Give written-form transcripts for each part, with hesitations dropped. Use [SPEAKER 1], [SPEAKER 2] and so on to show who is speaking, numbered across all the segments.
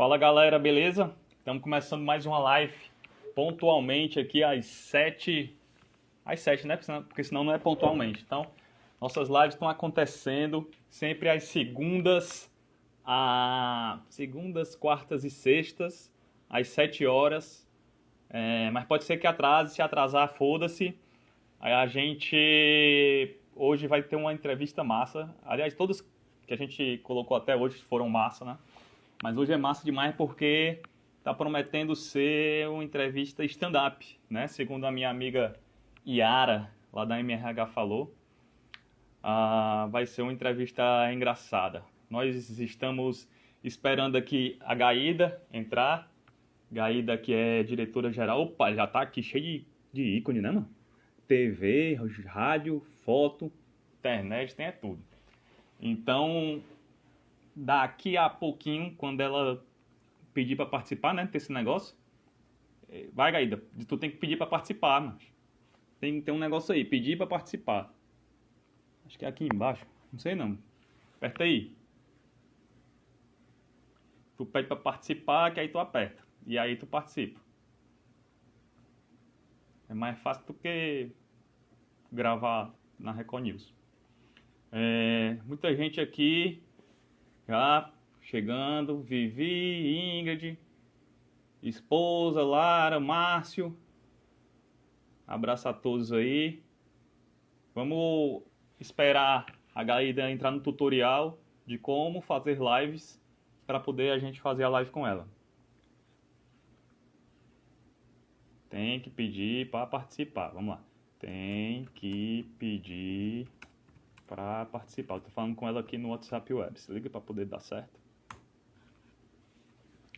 [SPEAKER 1] Fala galera, beleza? Estamos começando mais uma live pontualmente aqui às sete, né? Porque senão não é pontualmente. Então, nossas lives estão acontecendo sempre às segundas, quartas e sextas, às 7 horas. Mas pode ser que atrase, se atrasar, foda-se. Aí a gente hoje vai ter uma entrevista massa. Aliás, todas que a gente colocou até hoje foram massa, né? Mas hoje é massa demais porque tá prometendo ser uma entrevista stand-up, né? Segundo a minha amiga Yara, lá da MRH falou. Vai ser uma entrevista engraçada. Nós estamos esperando aqui a Gaída entrar. Gaída, que é diretora-geral. Opa, já tá aqui cheio de ícone, né, mano? TV, rádio, foto, internet, tem tudo. Então, daqui a pouquinho, quando ela pedir para participar, né, desse negócio, vai, Gaída, tu tem que pedir para participar, mano. Tem um negócio aí, pedir para participar. Acho que é aqui embaixo, não sei não. Aperta aí. Tu pede para participar, que aí tu aperta. E aí tu participa. É mais fácil do que gravar na Record News. Muita gente aqui já chegando. Vivi, Ingrid, esposa, Lara, Márcio. Abraço a todos aí. Vamos esperar a Gaída entrar no tutorial de como fazer lives para poder a gente fazer a live com ela. Tem que pedir para participar. Vamos lá. Tem que pedir para participar. Eu tô falando com ela aqui no WhatsApp Web. Se liga para poder dar certo.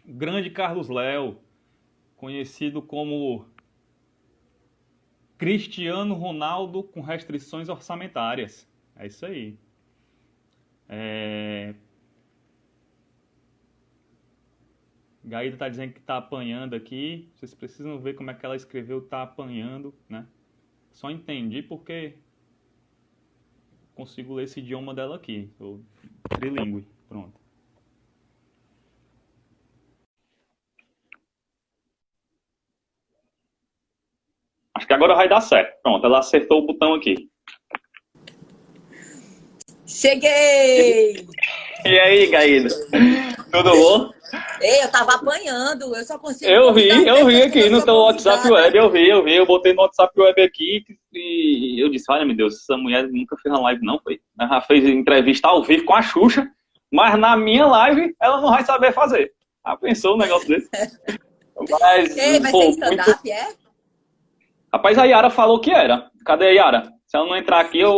[SPEAKER 1] O grande Carlos Léo, conhecido como Cristiano Ronaldo com restrições orçamentárias. É isso aí. Gaída tá dizendo que tá apanhando aqui. Vocês precisam ver como é que ela escreveu tá apanhando, né? Só entendi porque consigo ler esse idioma dela aqui. Sou trilingüe. Pronto. Acho que agora vai dar certo. Pronto, ela acertou o botão aqui.
[SPEAKER 2] Cheguei!
[SPEAKER 1] E aí, Gaída? Tudo bom?
[SPEAKER 2] Ei, eu tava apanhando, eu só consigo
[SPEAKER 1] Eu vi
[SPEAKER 2] pessoas
[SPEAKER 1] aqui
[SPEAKER 2] quando eu
[SPEAKER 1] no
[SPEAKER 2] sou
[SPEAKER 1] teu WhatsApp
[SPEAKER 2] convidada.
[SPEAKER 1] Web, eu botei no WhatsApp Web aqui e eu disse, olha, meu Deus, essa mulher nunca fez uma live não, foi? Ela já fez entrevista ao vivo com a Xuxa, mas na minha live ela não vai saber fazer. Pensou um negócio desse? Mas,
[SPEAKER 2] Ei, vai ser
[SPEAKER 1] pô, muito...
[SPEAKER 2] stand-up, é?
[SPEAKER 1] Rapaz, a Yara falou que era. Cadê a Yara? Se ela não entrar aqui, eu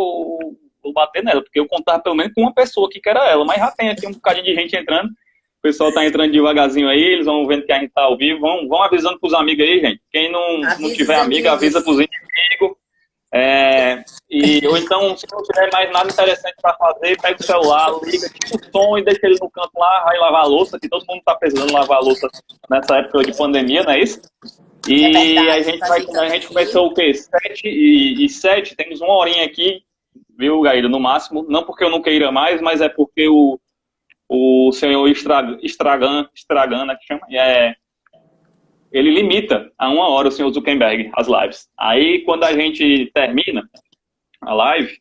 [SPEAKER 1] vou bater nela, porque eu contava pelo menos com uma pessoa aqui que era ela, mas já tem aqui um bocadinho de gente entrando. O pessoal tá entrando devagarzinho aí, eles vão vendo que a gente tá ao vivo, vão avisando pros amigos aí, gente. Quem não
[SPEAKER 2] Avisa
[SPEAKER 1] tiver
[SPEAKER 2] os
[SPEAKER 1] amigo, avisa
[SPEAKER 2] amigos.
[SPEAKER 1] pros inimigos. Ou então, se não tiver mais nada interessante para fazer, pega o celular, liga, tira o som e deixa ele no canto lá, vai lavar a louça, que todo mundo tá precisando lavar a louça nessa época de pandemia, não é isso?
[SPEAKER 2] É
[SPEAKER 1] E a
[SPEAKER 2] verdade,
[SPEAKER 1] gente
[SPEAKER 2] tô ajeitando
[SPEAKER 1] a gente
[SPEAKER 2] aqui.
[SPEAKER 1] começou o quê? 7 e 7, temos uma horinha aqui, viu, Gaíra, no máximo. Não porque eu não queira mais, mas é porque o senhor Estragana, que chama, ele limita a 1 hora o senhor Zuckerberg, as lives. Aí, quando a gente termina a live,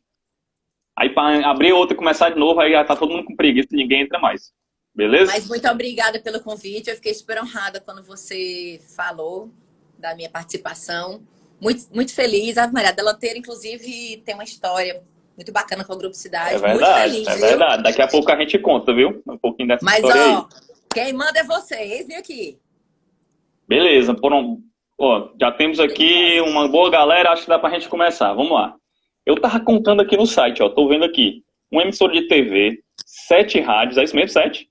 [SPEAKER 1] aí para abrir outra e começar de novo, aí já tá todo mundo com preguiça e ninguém entra mais. Beleza?
[SPEAKER 2] Mas muito obrigada pelo convite, eu fiquei super honrada quando você falou da minha participação. Muito, muito feliz, a Maria dela ter, inclusive, tem uma história muito bacana com o Grupo
[SPEAKER 1] É
[SPEAKER 2] Cidade. Muito
[SPEAKER 1] verdade,
[SPEAKER 2] feliz,
[SPEAKER 1] é
[SPEAKER 2] viu?
[SPEAKER 1] verdade. Daqui a pouco a gente conta, viu? Um pouquinho dessa
[SPEAKER 2] Mas,
[SPEAKER 1] história aí.
[SPEAKER 2] ó, quem manda é vocês, vem aqui.
[SPEAKER 1] Beleza, já temos aqui uma boa galera, acho que dá pra gente começar. Vamos lá. Eu tava contando aqui no site, ó, tô vendo aqui. Uma emissora de TV, 7 rádios, é isso mesmo, 7?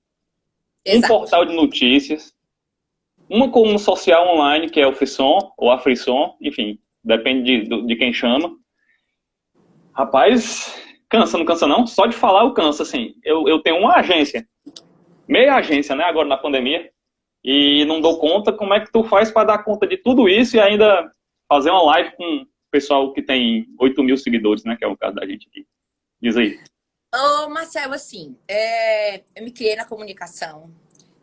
[SPEAKER 1] Um
[SPEAKER 2] Exato.
[SPEAKER 1] portal de notícias, uma coluna social online, que é o Frisson, ou a Frisson, enfim, depende de quem chama. Rapaz, cansa, não cansa não? Só de falar eu canso, assim. Eu tenho uma agência, meia agência, né, agora na pandemia, e não dou conta. Como é que tu faz para dar conta de tudo isso e ainda fazer uma live com o pessoal que tem 8.000 seguidores, né, que é o caso da gente aqui? Diz aí.
[SPEAKER 2] Ô, Marcelo, assim, eu me criei na comunicação.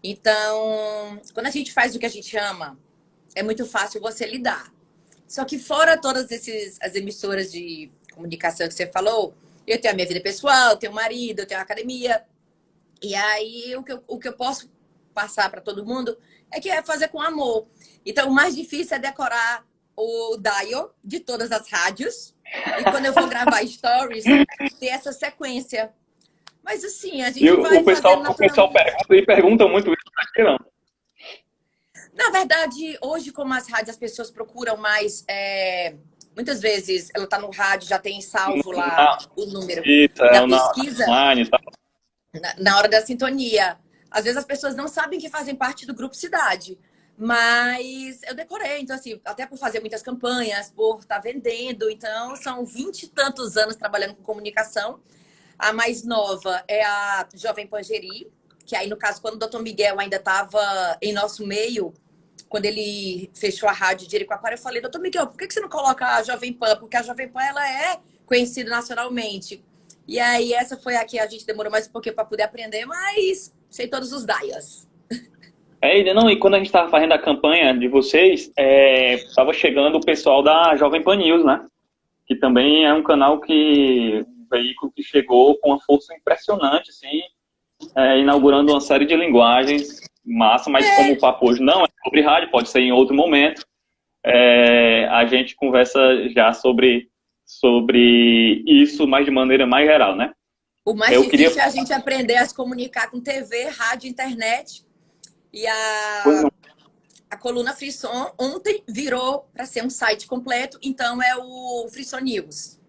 [SPEAKER 2] Então, quando a gente faz o que a gente ama, é muito fácil você lidar. Só que fora todas as emissoras de comunicação que você falou, eu tenho a minha vida pessoal, eu tenho um marido, eu tenho a academia. E aí, o que eu posso passar para todo mundo é que é fazer com amor. Então, o mais difícil é decorar o dial de todas as rádios. E quando eu vou gravar stories, ter essa sequência. Mas assim, a
[SPEAKER 1] E
[SPEAKER 2] gente vai fazendo
[SPEAKER 1] o pessoal
[SPEAKER 2] naturalmente.
[SPEAKER 1] pergunta e pergunta muito isso aqui, não.
[SPEAKER 2] Na verdade, hoje, como as rádios, as pessoas procuram mais. Muitas vezes ela está no rádio, já tem salvo lá
[SPEAKER 1] Na,
[SPEAKER 2] o número
[SPEAKER 1] isso,
[SPEAKER 2] da
[SPEAKER 1] é
[SPEAKER 2] pesquisa
[SPEAKER 1] online e tal.
[SPEAKER 2] na hora da sintonia. Às vezes as pessoas não sabem que fazem parte do Grupo Cidade. Mas eu decorei, então, assim, até por fazer muitas campanhas, por estar vendendo. Então, são 20 e tantos anos trabalhando com comunicação. A mais nova é a Jovem Pangeri, que aí, no caso, quando o Doutor Miguel ainda estava em nosso meio, quando ele fechou a rádio de Jericoacoara, eu falei, Doutor Miguel, por que você não coloca a Jovem Pan? Porque a Jovem Pan, ela é conhecida nacionalmente. E aí, essa foi a que a gente demorou mais um pouquinho para poder aprender, mas sei todos os dias.
[SPEAKER 1] Não, e quando a gente estava fazendo a campanha de vocês, estava chegando o pessoal da Jovem Pan News, né? Que também é um canal um veículo que chegou com uma força impressionante, assim, inaugurando uma série de linguagens massa, mas como o papo hoje não é sobre rádio, pode ser em outro momento, a gente conversa já sobre isso, mas de maneira mais geral, né?
[SPEAKER 2] O mais
[SPEAKER 1] Eu queria...
[SPEAKER 2] difícil é a gente aprender a se comunicar com TV, rádio, internet. E
[SPEAKER 1] Pois não.
[SPEAKER 2] a coluna Frisson ontem virou para ser um site completo, então é o Frisson News.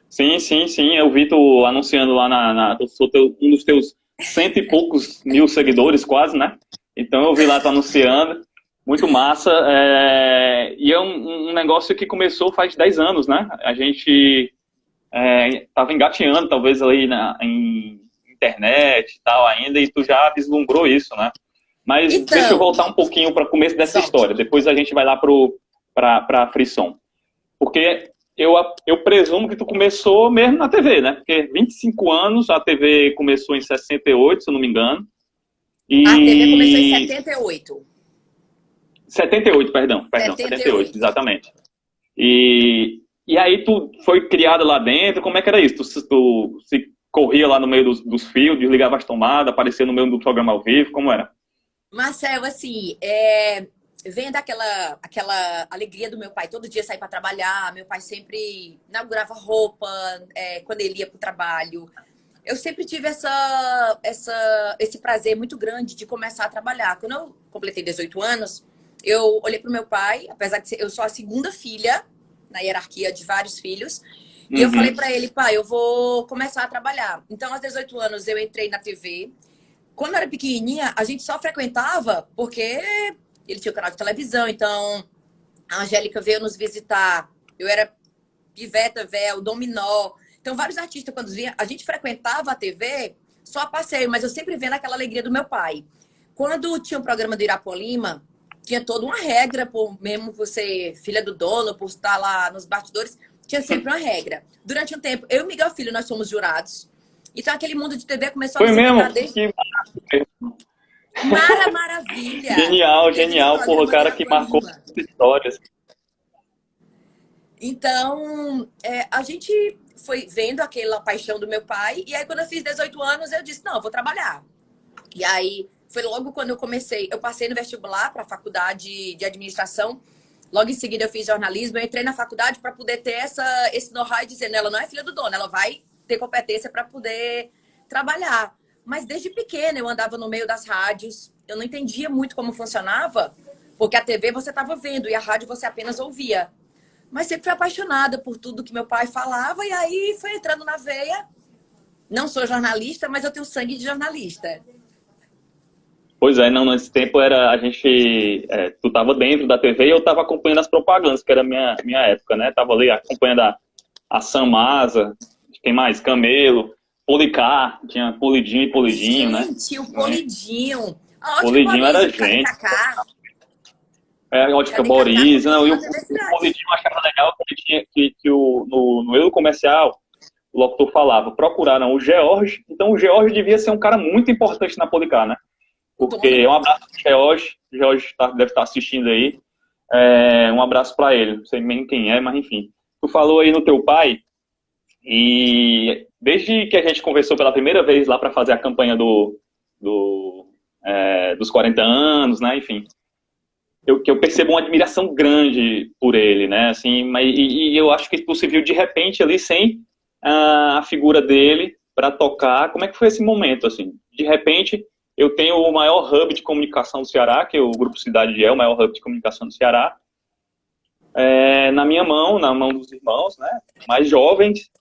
[SPEAKER 1] Sim, sim, sim. Eu vi tu anunciando lá eu sou um dos teus 100 e poucos mil seguidores, quase, né? Então eu vi lá tu anunciando. Muito massa. E é um negócio que começou faz 10 anos, né? A gente tava engateando, talvez, ali em internet e tal ainda, e tu já vislumbrou isso, né? Mas deixa eu
[SPEAKER 2] Então,
[SPEAKER 1] voltar um pouquinho para o começo dessa história. Depois a gente vai lá para a Frisson. Porque eu presumo que tu começou mesmo na TV, né? Porque 25 anos, a TV começou em 68, se eu não me engano.
[SPEAKER 2] a TV começou em 78.
[SPEAKER 1] 78, perdão, 78, exatamente. E aí tu foi criada lá dentro, como é que era isso? Tu se corria lá no meio dos fios, desligava as tomadas, aparecia no meio do programa ao vivo, como era?
[SPEAKER 2] Marcelo, assim, vendo aquela alegria do meu pai todo dia sair para trabalhar, meu pai sempre inaugurava roupa quando ele ia para o trabalho. Eu sempre tive esse prazer muito grande de começar a trabalhar. Quando eu completei 18 anos, eu olhei para o meu pai, apesar de eu sou a segunda filha na hierarquia de vários filhos, e eu falei para ele, pai, eu vou começar a trabalhar. Então, aos 18 anos, eu entrei na TV. Quando eu era pequenininha, a gente só frequentava porque ele tinha um canal de televisão, então a Angélica veio nos visitar. Eu era Piveta, Véu, Dominó. Então, vários artistas, quando vinha, a gente frequentava a TV só a passeio, mas eu sempre vendo aquela alegria do meu pai. Quando tinha um programa do Irapolima, tinha toda uma regra, por mesmo você, filha do dono, por estar lá nos bastidores, tinha sempre uma regra. Durante um tempo, eu e Miguel Filho, nós somos jurados. Então, aquele mundo de TV começou a
[SPEAKER 1] Foi
[SPEAKER 2] nos
[SPEAKER 1] mesmo?
[SPEAKER 2] encantar desde...
[SPEAKER 1] Que
[SPEAKER 2] Maravilha!
[SPEAKER 1] genial,
[SPEAKER 2] Desde o
[SPEAKER 1] genial. Porra, o
[SPEAKER 2] programa do
[SPEAKER 1] cara que marcou
[SPEAKER 2] Irapolima.
[SPEAKER 1] as histórias.
[SPEAKER 2] Então, a gente foi vendo aquela paixão do meu pai. E aí, quando eu fiz 18 anos, eu disse, não, eu vou trabalhar. E aí, foi logo quando eu comecei. Eu passei no vestibular para a faculdade de administração. Logo em seguida, eu fiz jornalismo. Eu entrei na faculdade para poder ter esse know-how e dizer, ela não é filha do dono, ela vai ter competência para poder trabalhar. Mas desde pequena, eu andava no meio das rádios. Eu não entendia muito como funcionava, porque a TV você estava vendo e a rádio você apenas ouvia. Mas sempre fui apaixonada por tudo que meu pai falava e aí foi entrando na veia. Não sou jornalista, mas eu tenho sangue de jornalista.
[SPEAKER 1] Pois é, não, nesse tempo tu tava dentro da TV e eu tava acompanhando as propagandas, que era a minha época, né? Tava ali acompanhando a Samasa, quem mais? Camelo, Policar, tinha Polidinho e Polidinho, né?
[SPEAKER 2] Gente, o Polidinho. A ótica
[SPEAKER 1] Polidinho
[SPEAKER 2] Boris,
[SPEAKER 1] era
[SPEAKER 2] o
[SPEAKER 1] gente.
[SPEAKER 2] Kaká.
[SPEAKER 1] A ótica
[SPEAKER 2] Cadê Kaká
[SPEAKER 1] Boris, não,
[SPEAKER 2] começou
[SPEAKER 1] e o
[SPEAKER 2] na TV Cidade.
[SPEAKER 1] Polidinho eu achava legal que no eu comercial, o locutor falava, procuraram o George, então o George devia ser um cara muito importante na Policar, né? porque um abraço pro George. George deve estar assistindo aí. Um abraço para ele. Não sei nem quem é, mas enfim. Tu falou aí no teu pai, e desde que a gente conversou pela primeira vez lá para fazer a campanha dos 40 anos, né? Enfim, que eu percebo uma admiração grande por ele, né? Assim, e eu acho que tu se viu de repente ali sem a figura dele para tocar. Como é que foi esse momento, assim? De repente, eu tenho o maior hub de comunicação do Ceará, que é o Grupo Cidade é o maior hub de comunicação do Ceará, na minha mão, na mão dos irmãos, né? Mais jovens,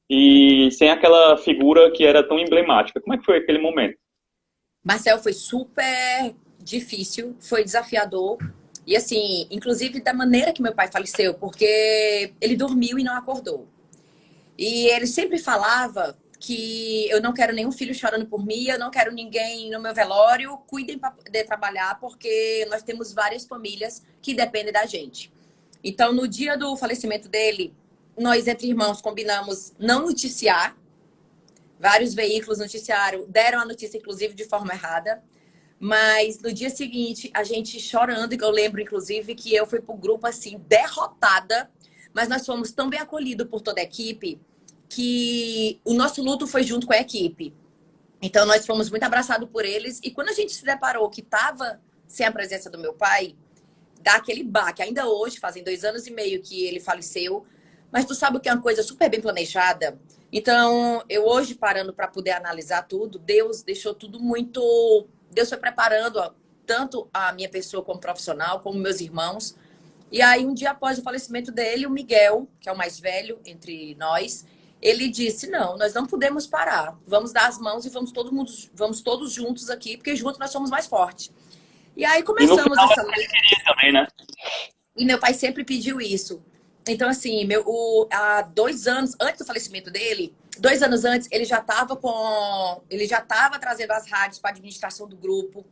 [SPEAKER 1] e sem aquela figura que era tão emblemática. Como é que foi aquele momento?
[SPEAKER 2] Marcel, foi super difícil, foi desafiador. E assim, inclusive da maneira que meu pai faleceu, porque ele dormiu e não acordou. E ele sempre falava que eu não quero nenhum filho chorando por mim, eu não quero ninguém no meu velório, cuidem para poder trabalhar, porque nós temos várias famílias que dependem da gente. Então, no dia do falecimento dele, nós entre irmãos combinamos não noticiar. Vários veículos noticiaram, deram a notícia, inclusive, de forma errada. Mas no dia seguinte, a gente chorando, e eu lembro, inclusive, que eu fui pro grupo, assim, derrotada. Mas nós fomos tão bem acolhidos por toda a equipe que o nosso luto foi junto com a equipe. Então, nós fomos muito abraçados por eles. E quando a gente se deparou que estava sem a presença do meu pai, dá aquele baque. Ainda hoje, fazem 2 anos e meio que ele faleceu. Mas tu sabe que é uma coisa super bem planejada. Então, eu hoje parando para poder analisar tudo, Deus deixou tudo muito... Deus foi preparando tanto a minha pessoa como profissional, como meus irmãos. E aí, um dia após o falecimento dele, o Miguel, que é o mais velho entre nós, ele disse, não, nós não podemos parar. Vamos dar as mãos e vamos todos juntos aqui, porque juntos nós somos mais fortes. E aí
[SPEAKER 1] E no
[SPEAKER 2] começamos
[SPEAKER 1] final
[SPEAKER 2] essa
[SPEAKER 1] é
[SPEAKER 2] luta.
[SPEAKER 1] também, né?
[SPEAKER 2] E meu pai sempre pediu isso. Então, assim, há 2 anos, antes do falecimento dele, 2 anos antes, ele já estava trazendo as rádios para a administração do grupo.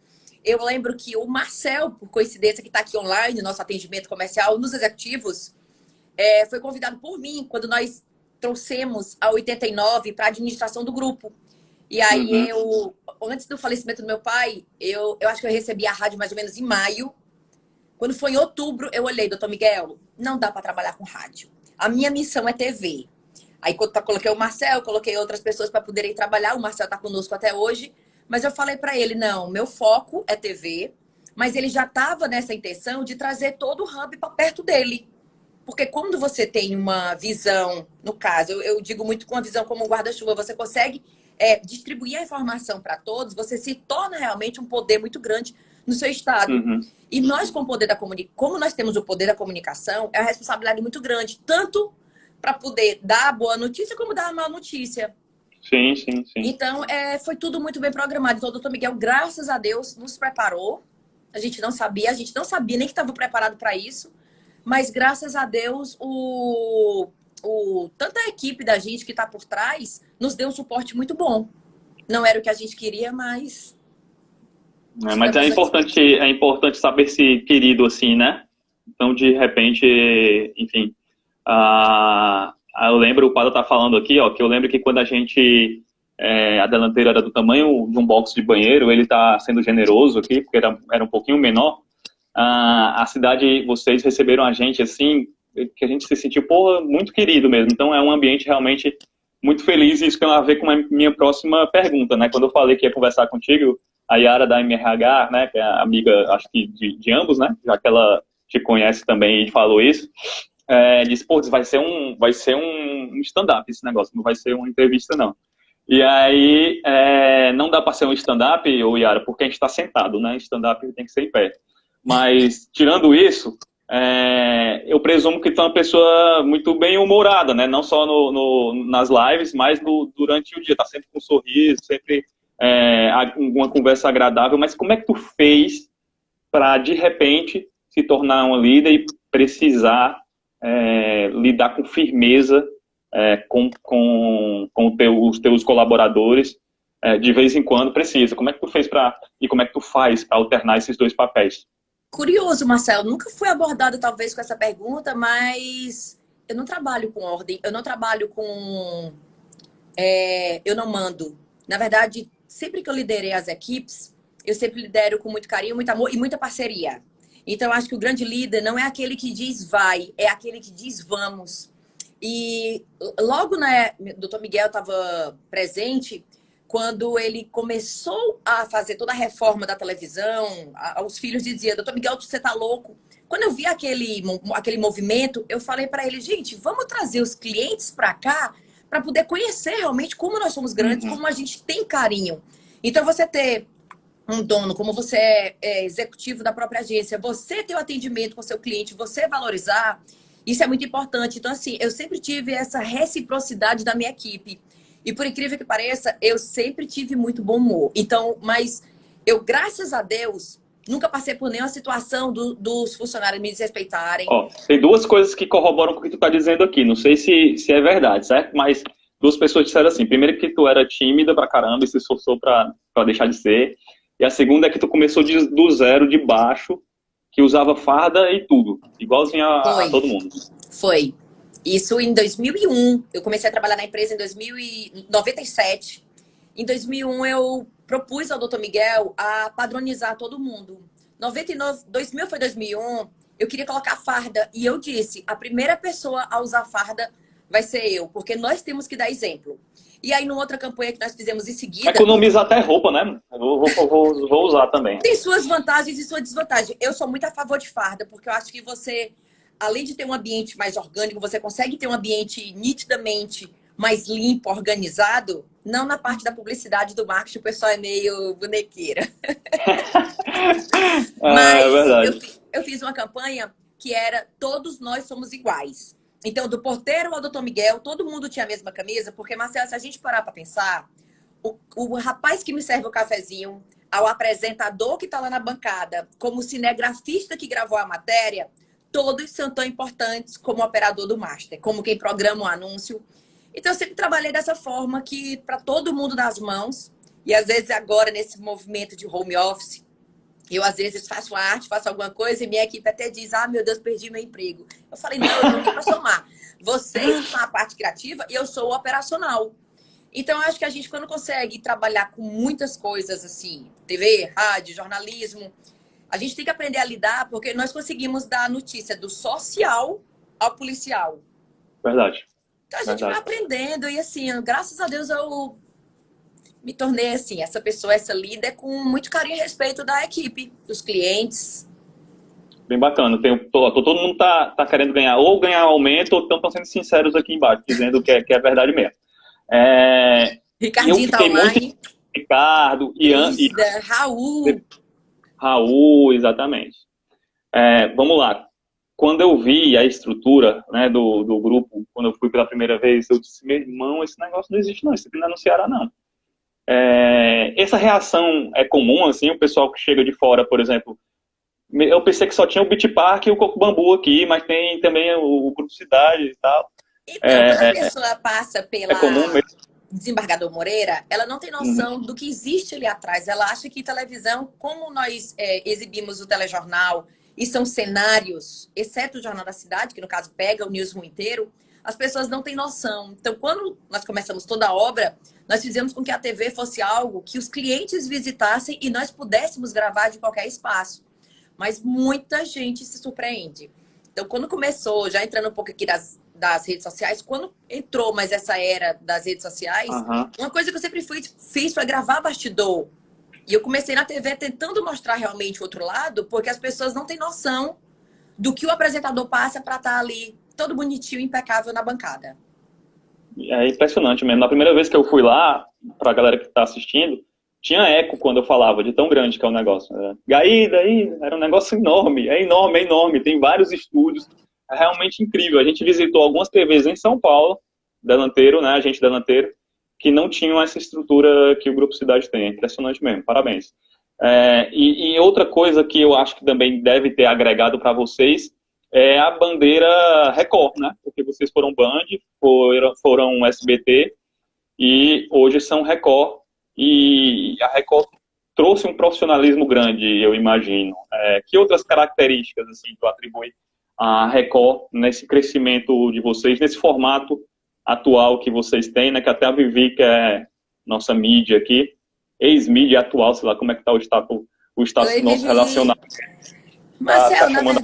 [SPEAKER 2] Eu lembro que o Marcel, por coincidência, que está aqui online, no nosso atendimento comercial, nos executivos, foi convidado por mim quando nós trouxemos a 89 para a administração do grupo. E aí,
[SPEAKER 1] Uhum.
[SPEAKER 2] antes do falecimento do meu pai, eu acho que eu recebi a rádio mais ou menos em maio. Quando foi em outubro, eu olhei, doutor Miguel, não dá para trabalhar com rádio. A minha missão é TV. Aí quando coloquei o Marcel, coloquei outras pessoas para poderem trabalhar. O Marcel está conosco até hoje. Mas eu falei para ele, não, meu foco é TV. Mas ele já estava nessa intenção de trazer todo o hub para perto dele. Porque quando você tem uma visão, no caso, eu digo muito com uma visão como um guarda-chuva, você consegue distribuir a informação para todos, você se torna realmente um poder muito grande no seu estado.
[SPEAKER 1] Uhum.
[SPEAKER 2] E nós, com o poder da como nós temos o poder da comunicação, é uma responsabilidade muito grande, tanto para poder dar a boa notícia como dar a má notícia.
[SPEAKER 1] Sim, sim, sim.
[SPEAKER 2] Então, foi tudo muito bem programado. Então, o doutor Miguel, graças a Deus, nos preparou. A gente não sabia nem que estava preparado para isso. Mas, graças a Deus, tanta a equipe da gente que está por trás nos deu um suporte muito bom. Não era o que a gente queria, mas...
[SPEAKER 1] Mas é importante saber-se querido assim, né? Então, de repente, enfim, eu lembro, o Pada tá falando aqui, ó, que eu lembro que quando a delanteira era do tamanho de um box de banheiro, ele tá sendo generoso aqui, porque era um pouquinho menor. A cidade, vocês receberam a gente assim, que a gente se sentiu, porra, muito querido mesmo. Então, é um ambiente realmente muito feliz, e isso tem a ver com a minha próxima pergunta, né? Quando eu falei que ia conversar contigo, a Yara da MRH, né, que é amiga, acho que de ambos, né, já que ela te conhece também e falou isso, disse, pô, vai ser um stand-up esse negócio, não vai ser uma entrevista, não. E aí, não dá para ser um stand-up, ô Yara, porque a gente está sentado, né, stand-up tem que ser em pé. Mas, tirando isso, eu presumo que tu é uma pessoa muito bem humorada, né, não só nas lives, mas durante o dia, tá sempre com um sorriso, sempre... uma conversa agradável, mas como é que tu fez para, de repente, se tornar uma líder e precisar lidar com firmeza com os teus colaboradores, de vez em quando precisa? Como é que tu fez e como é que tu faz para alternar esses dois papéis?
[SPEAKER 2] Curioso, Marcelo. Nunca fui abordado, talvez, com essa pergunta, mas eu não trabalho com ordem, eu não trabalho com... eu não mando. Na verdade, sempre que eu liderei as equipes, eu sempre lidero com muito carinho, muito amor e muita parceria. Então, eu acho que o grande líder não é aquele que diz vai, é aquele que diz vamos. E logo, né, o doutor Miguel estava presente quando ele começou a fazer toda a reforma da televisão. Os filhos diziam, doutor Miguel, você tá louco? Quando eu vi aquele movimento, eu falei para ele, gente, vamos trazer os clientes para cá para poder conhecer realmente como nós somos grandes, como a gente tem carinho. Então, você ter um dono, como você é executivo da própria agência, você ter o atendimento com o seu cliente, você valorizar, isso é muito importante. Então, assim, eu sempre tive essa reciprocidade da minha equipe. E por incrível que pareça, eu sempre tive muito bom humor. Então, mas eu, graças a Deus, nunca passei por nenhuma situação dos funcionários me desrespeitarem.
[SPEAKER 1] Ó, tem duas coisas que corroboram com o que tu tá dizendo aqui. Não sei se é verdade, certo? Mas duas pessoas disseram assim. Primeiro que tu era tímida pra caramba e se esforçou pra deixar de ser. E a segunda é que tu começou do zero, de baixo, que usava farda e tudo. Igualzinho a todo mundo.
[SPEAKER 2] Foi. Isso em 2001. Eu comecei a trabalhar na empresa em 97. Em 2001, eu propus ao Dr. Miguel a padronizar todo mundo. 99, 2000 foi 2001, eu queria colocar farda. E eu disse, a primeira pessoa a usar farda vai ser eu, porque nós temos que dar exemplo. E aí, numa outra campanha que nós fizemos em seguida...
[SPEAKER 1] Economiza até roupa, né? Vou usar também.
[SPEAKER 2] Tem suas vantagens e suas desvantagens. Eu sou muito a favor de farda, porque eu acho que você, além de ter um ambiente mais orgânico, você consegue ter um ambiente nitidamente mais limpo, organizado. Não na parte da publicidade do marketing, o pessoal é meio bonequeira. Mas
[SPEAKER 1] é verdade.
[SPEAKER 2] eu fiz uma campanha que era todos nós somos iguais. Então, do porteiro ao doutor Miguel, todo mundo tinha a mesma camisa, porque, Marcelo, se a gente parar para pensar, o rapaz que me serve o cafezinho, ao apresentador que está lá na bancada, como o cinegrafista que gravou a matéria, todos são tão importantes como o operador do master, como quem programa o anúncio. Então, eu sempre trabalhei dessa forma, que para todo mundo das mãos, e às vezes agora, nesse movimento de home office, eu às vezes faço arte, faço alguma coisa e minha equipe até diz, meu Deus, perdi meu emprego. Eu falei, não, eu tô aqui para somar. Vocês são a parte criativa e eu sou o operacional. Então, eu acho que a gente, quando consegue trabalhar com muitas coisas, assim, TV, rádio, jornalismo, a gente tem que aprender a lidar, porque nós conseguimos dar a notícia do social ao policial.
[SPEAKER 1] Verdade.
[SPEAKER 2] Então, a gente vai aprendendo e, assim, graças a Deus, eu me tornei, assim, essa pessoa, essa líder, com muito carinho e respeito da equipe, dos clientes.
[SPEAKER 1] Bem bacana. Todo mundo tá querendo ganhar aumento, ou estão sendo sinceros aqui embaixo, dizendo que é verdade mesmo.
[SPEAKER 2] Ricardinho tá online.
[SPEAKER 1] Ricardo, Ian e Raul, exatamente. Vamos lá. Quando eu vi a estrutura, né, do grupo, quando eu fui pela primeira vez, eu disse, meu irmão, esse negócio não existe não, isso aqui não é no Ceará não. Essa reação é comum, assim, o pessoal que chega de fora, por exemplo, eu pensei que só tinha o Beach Park e o Coco Bambu aqui, mas tem também o Grupo Cidade e tal.
[SPEAKER 2] Então, quando a pessoa passa pela
[SPEAKER 1] comum mesmo.
[SPEAKER 2] Desembargador Moreira, ela não tem noção do que existe ali atrás. Ela acha que televisão, como nós exibimos o telejornal, e são cenários, exceto o Jornal da Cidade, que no caso pega o newsroom inteiro, as pessoas não têm noção. Então, quando nós começamos toda a obra, nós fizemos com que a TV fosse algo que os clientes visitassem e nós pudéssemos gravar de qualquer espaço. Mas muita gente se surpreende. Então, quando começou, já entrando um pouco aqui das redes sociais, quando entrou mais essa era das redes sociais, uma coisa que eu sempre fiz foi gravar bastidor. E eu comecei na TV tentando mostrar realmente o outro lado, porque as pessoas não têm noção do que o apresentador passa para estar ali todo bonitinho, impecável na bancada.
[SPEAKER 1] É impressionante mesmo. Na primeira vez que eu fui lá, para a galera que está assistindo, tinha eco quando eu falava, de tão grande que é o negócio. Gaída, era um negócio enorme, é enorme. Tem vários estúdios, é realmente incrível. A gente visitou algumas TVs em São Paulo, Delanteiro, né, agente Delanteiro, que não tinham essa estrutura que o Grupo Cidade tem. É impressionante mesmo, parabéns. E outra coisa que eu acho que também deve ter agregado para vocês é a bandeira Record, né? Porque vocês foram Band, foram SBT e hoje são Record. E a Record trouxe um profissionalismo grande, eu imagino. Que outras características assim, tu atribui à Record nesse crescimento de vocês, nesse formato atual que vocês têm, né? Que até a Vivi, que é nossa mídia aqui, ex-mídia atual, sei lá como é que tá o status
[SPEAKER 2] Oi,
[SPEAKER 1] nosso
[SPEAKER 2] Vivi.
[SPEAKER 1] relacionado. Tá
[SPEAKER 2] Marcel,
[SPEAKER 1] chamando.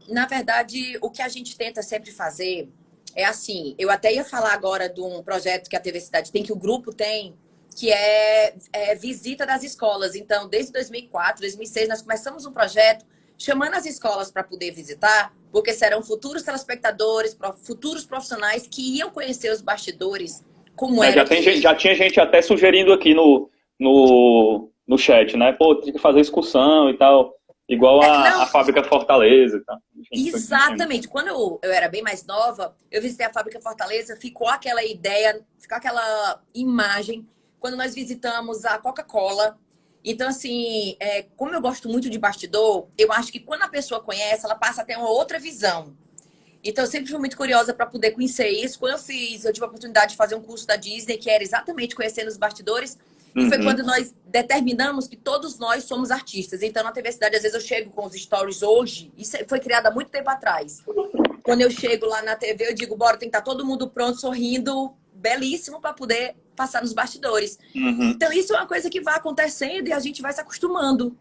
[SPEAKER 2] na verdade, o que a gente tenta sempre fazer é assim, eu até ia falar agora de um projeto que a TV Cidade tem, que o grupo tem, que é visita das escolas. Então, desde 2004, 2006, nós começamos um projeto chamando as escolas para poder visitar, porque serão futuros telespectadores, futuros profissionais que iam conhecer os bastidores, como
[SPEAKER 1] É,
[SPEAKER 2] era
[SPEAKER 1] já
[SPEAKER 2] que...
[SPEAKER 1] tinha gente até sugerindo aqui no chat, né? Pô, tem que fazer excursão e tal, igual a
[SPEAKER 2] Não,
[SPEAKER 1] Fábrica Fortaleza e tal. Enfim, tô entendendo.
[SPEAKER 2] exatamente. Quando eu era bem mais nova, eu visitei a Fábrica Fortaleza, ficou aquela ideia, ficou aquela imagem quando nós visitamos a Coca-Cola. Então, assim, como eu gosto muito de bastidor, eu acho que quando a pessoa conhece, ela passa a ter uma outra visão. Então, eu sempre fui muito curiosa para poder conhecer isso. Quando eu tive a oportunidade de fazer um curso da Disney, que era exatamente conhecendo os bastidores. E foi
[SPEAKER 1] Uhum.
[SPEAKER 2] quando nós determinamos que todos nós somos artistas. Então, na TV Cidade, às vezes eu chego com os stories hoje. Isso foi criado há muito tempo atrás. Quando eu chego lá na TV, eu digo, bora, tem que estar todo mundo pronto, sorrindo, belíssimo, para poder passar nos bastidores.
[SPEAKER 1] Uhum.
[SPEAKER 2] Então, isso é uma coisa que vai acontecendo e a gente vai se acostumando.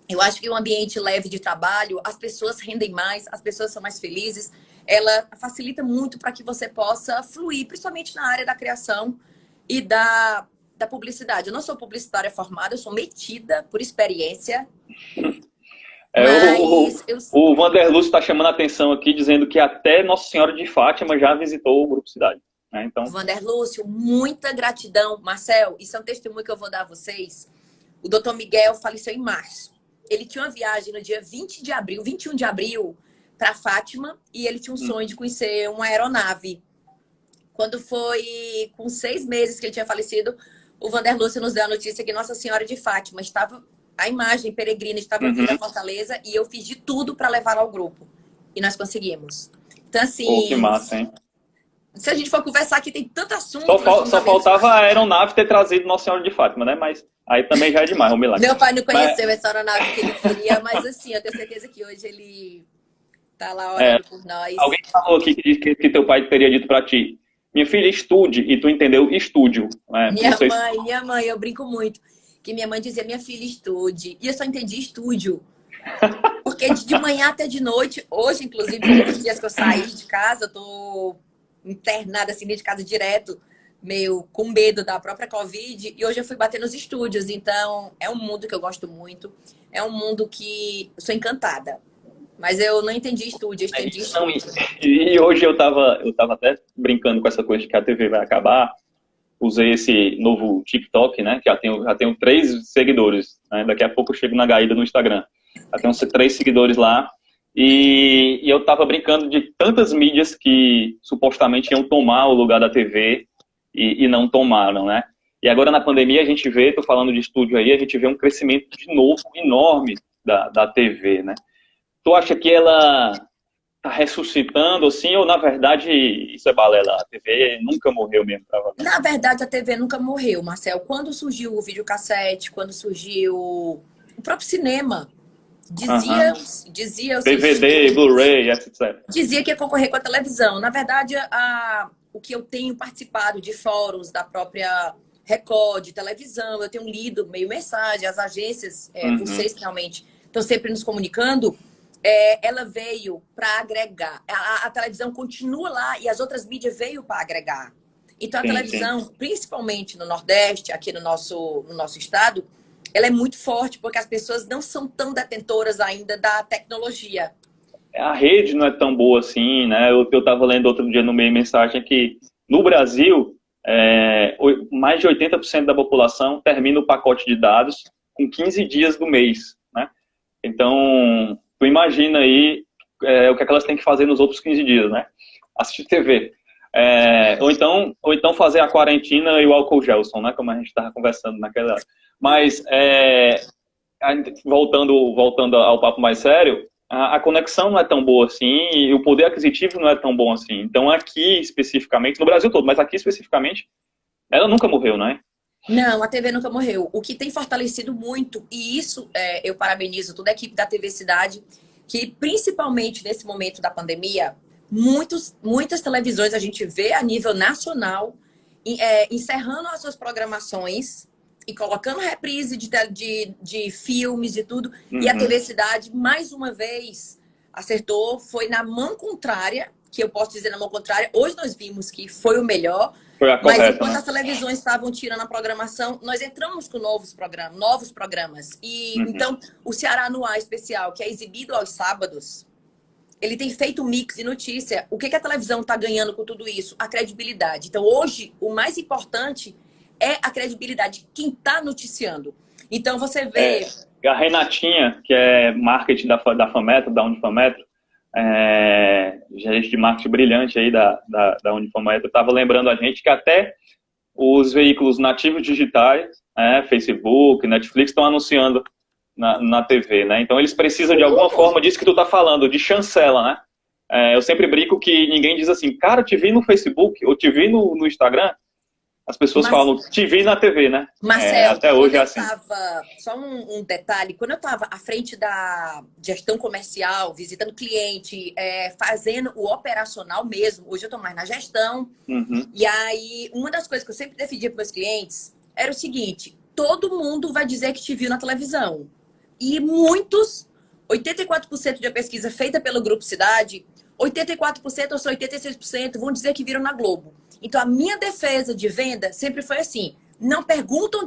[SPEAKER 2] Eu acho que um ambiente leve de trabalho, as pessoas rendem mais, as pessoas são mais felizes. Ela facilita muito para que você possa fluir, principalmente na área da criação e da publicidade. Eu não sou publicitária formada, eu sou metida por experiência,
[SPEAKER 1] É,
[SPEAKER 2] mas eu...
[SPEAKER 1] o Vanderlúcio está chamando a atenção aqui, dizendo que até Nossa Senhora de Fátima já visitou o Grupo Cidade. Né? Então,
[SPEAKER 2] Vanderlúcio, muita gratidão. Marcel, isso é um testemunho que eu vou dar a vocês. O doutor Miguel faleceu em março. Ele tinha uma viagem no dia 20 de abril, 21 de abril, para Fátima, e ele tinha um sonho de conhecer uma aeronave. Quando foi com 6 meses que ele tinha falecido, o Vanderlúcio nos deu a notícia que Nossa Senhora de Fátima estava, a imagem peregrina estava vindo à Fortaleza, e eu fiz de tudo para levar ao grupo. E nós conseguimos. Então,
[SPEAKER 1] pô, que
[SPEAKER 2] assim,
[SPEAKER 1] massa, hein?
[SPEAKER 2] se a gente for conversar aqui, tem tanto assunto, nós somos
[SPEAKER 1] Só faltava a
[SPEAKER 2] abençoados.
[SPEAKER 1] aeronave ter trazido Nossa Senhora de Fátima, né? Mas aí também já é demais, um milagre.
[SPEAKER 2] Meu pai não
[SPEAKER 1] Mas,
[SPEAKER 2] conheceu essa aeronave que ele queria, mas assim, eu tenho certeza que hoje ele tá lá
[SPEAKER 1] é,
[SPEAKER 2] orando por nós.
[SPEAKER 1] alguém falou aqui que teu pai teria dito para ti, minha filha, estude, e tu entendeu estúdio. Né? Não sei se...
[SPEAKER 2] Minha mãe, eu brinco muito. Que minha mãe dizia, minha filha, estude. E eu só entendi estúdio. Porque de manhã até de noite, hoje, inclusive, tem uns dias que eu saí de casa, eu tô internada assim dentro de casa direto, meio com medo da própria Covid. E hoje eu fui bater nos estúdios. Então, é um mundo que eu gosto muito. É um mundo que eu sou encantada. Mas eu não entendi estúdio, eu entendi
[SPEAKER 1] Não,
[SPEAKER 2] estúdio.
[SPEAKER 1] e hoje eu tava até brincando com essa coisa de que a TV vai acabar. Usei esse novo TikTok, né? Que já tenho 3 seguidores. Né? Daqui a pouco eu chego na Gaída no Instagram. Já tenho 3 seguidores lá. E eu tava brincando de tantas mídias que supostamente iam tomar o lugar da TV e não tomaram, né? E agora na pandemia a gente vê, tô falando de estúdio aí, a gente vê um crescimento de novo enorme da TV, né? Tu acha que ela tá ressuscitando, assim, ou na verdade isso é balela? A TV nunca morreu mesmo, provavelmente.
[SPEAKER 2] Na verdade, a TV nunca morreu, Marcel. Quando surgiu o videocassete, quando surgiu o próprio cinema,
[SPEAKER 1] Aham.
[SPEAKER 2] dizia,
[SPEAKER 1] DVD, Blu-ray, etc.
[SPEAKER 2] dizia que ia concorrer com a televisão. Na verdade, o que eu tenho participado de fóruns da própria Record, de televisão, eu tenho lido meio mensagem, as agências,
[SPEAKER 1] Uhum.
[SPEAKER 2] vocês que realmente estão sempre nos comunicando, ela veio para agregar. A televisão continua lá e as outras mídias veio para agregar. Então, a
[SPEAKER 1] Sim, sim.
[SPEAKER 2] televisão, principalmente no Nordeste, aqui no nosso estado, ela é muito forte, porque as pessoas não são tão detentoras ainda da tecnologia.
[SPEAKER 1] A rede não é tão boa assim, né? Eu estava lendo outro dia no meio mensagem que no Brasil, mais de 80% da população termina o pacote de dados com 15 dias do mês, né? Então, tu imagina aí o que é que elas têm que fazer nos outros 15 dias, né? Assistir TV. Ou então fazer a quarentena e o álcool gelson, né? Como a gente estava conversando naquela hora. Mas, voltando ao papo mais sério, a conexão não é tão boa assim e o poder aquisitivo não é tão bom assim. Então, aqui especificamente, no Brasil todo, mas aqui especificamente, ela nunca morreu, né?
[SPEAKER 2] Não, a TV nunca morreu. O que tem fortalecido muito, e isso eu parabenizo toda a equipe da TV Cidade, que principalmente nesse momento da pandemia, muitas televisões a gente vê a nível nacional encerrando as suas programações e colocando reprise de filmes e tudo. E a TV Cidade, mais uma vez, acertou. Foi na mão contrária, que eu posso dizer na mão contrária. Hoje nós vimos que foi o melhor.
[SPEAKER 1] Foi a
[SPEAKER 2] Mas
[SPEAKER 1] correta,
[SPEAKER 2] enquanto
[SPEAKER 1] né?
[SPEAKER 2] as televisões estavam tirando a programação, nós entramos com novos programas. E então, o Ceará no Ar especial, que é exibido aos sábados, ele tem feito um mix de notícia. O que a televisão está ganhando com tudo isso? A credibilidade. Então, hoje, o mais importante é a credibilidade. Quem está noticiando. Então, você vê...
[SPEAKER 1] A Renatinha, que é marketing da Fametro, da Unifametro, gerente de marketing brilhante aí da Unifametro, estava lembrando a gente que até os veículos nativos digitais, Facebook, Netflix, estão anunciando na TV, né? Então eles precisam de alguma forma disso que tu tá falando, de chancela, né? Eu sempre brinco que ninguém diz assim, cara, te vi no Facebook, ou te vi no Instagram. As pessoas falam, te vi na TV, né?
[SPEAKER 2] Marcelo,
[SPEAKER 1] até hoje é assim.
[SPEAKER 2] Só um detalhe, quando eu estava à frente da gestão comercial, visitando cliente, fazendo o operacional mesmo, hoje eu estou mais na gestão, e aí uma das coisas que eu sempre defendia para meus clientes era o seguinte, todo mundo vai dizer que te viu na televisão. E muitos, 84% de pesquisa feita pelo Grupo Cidade, 84% ou só 86% vão dizer que viram na Globo. Então, a minha defesa de venda sempre foi assim, não pergunta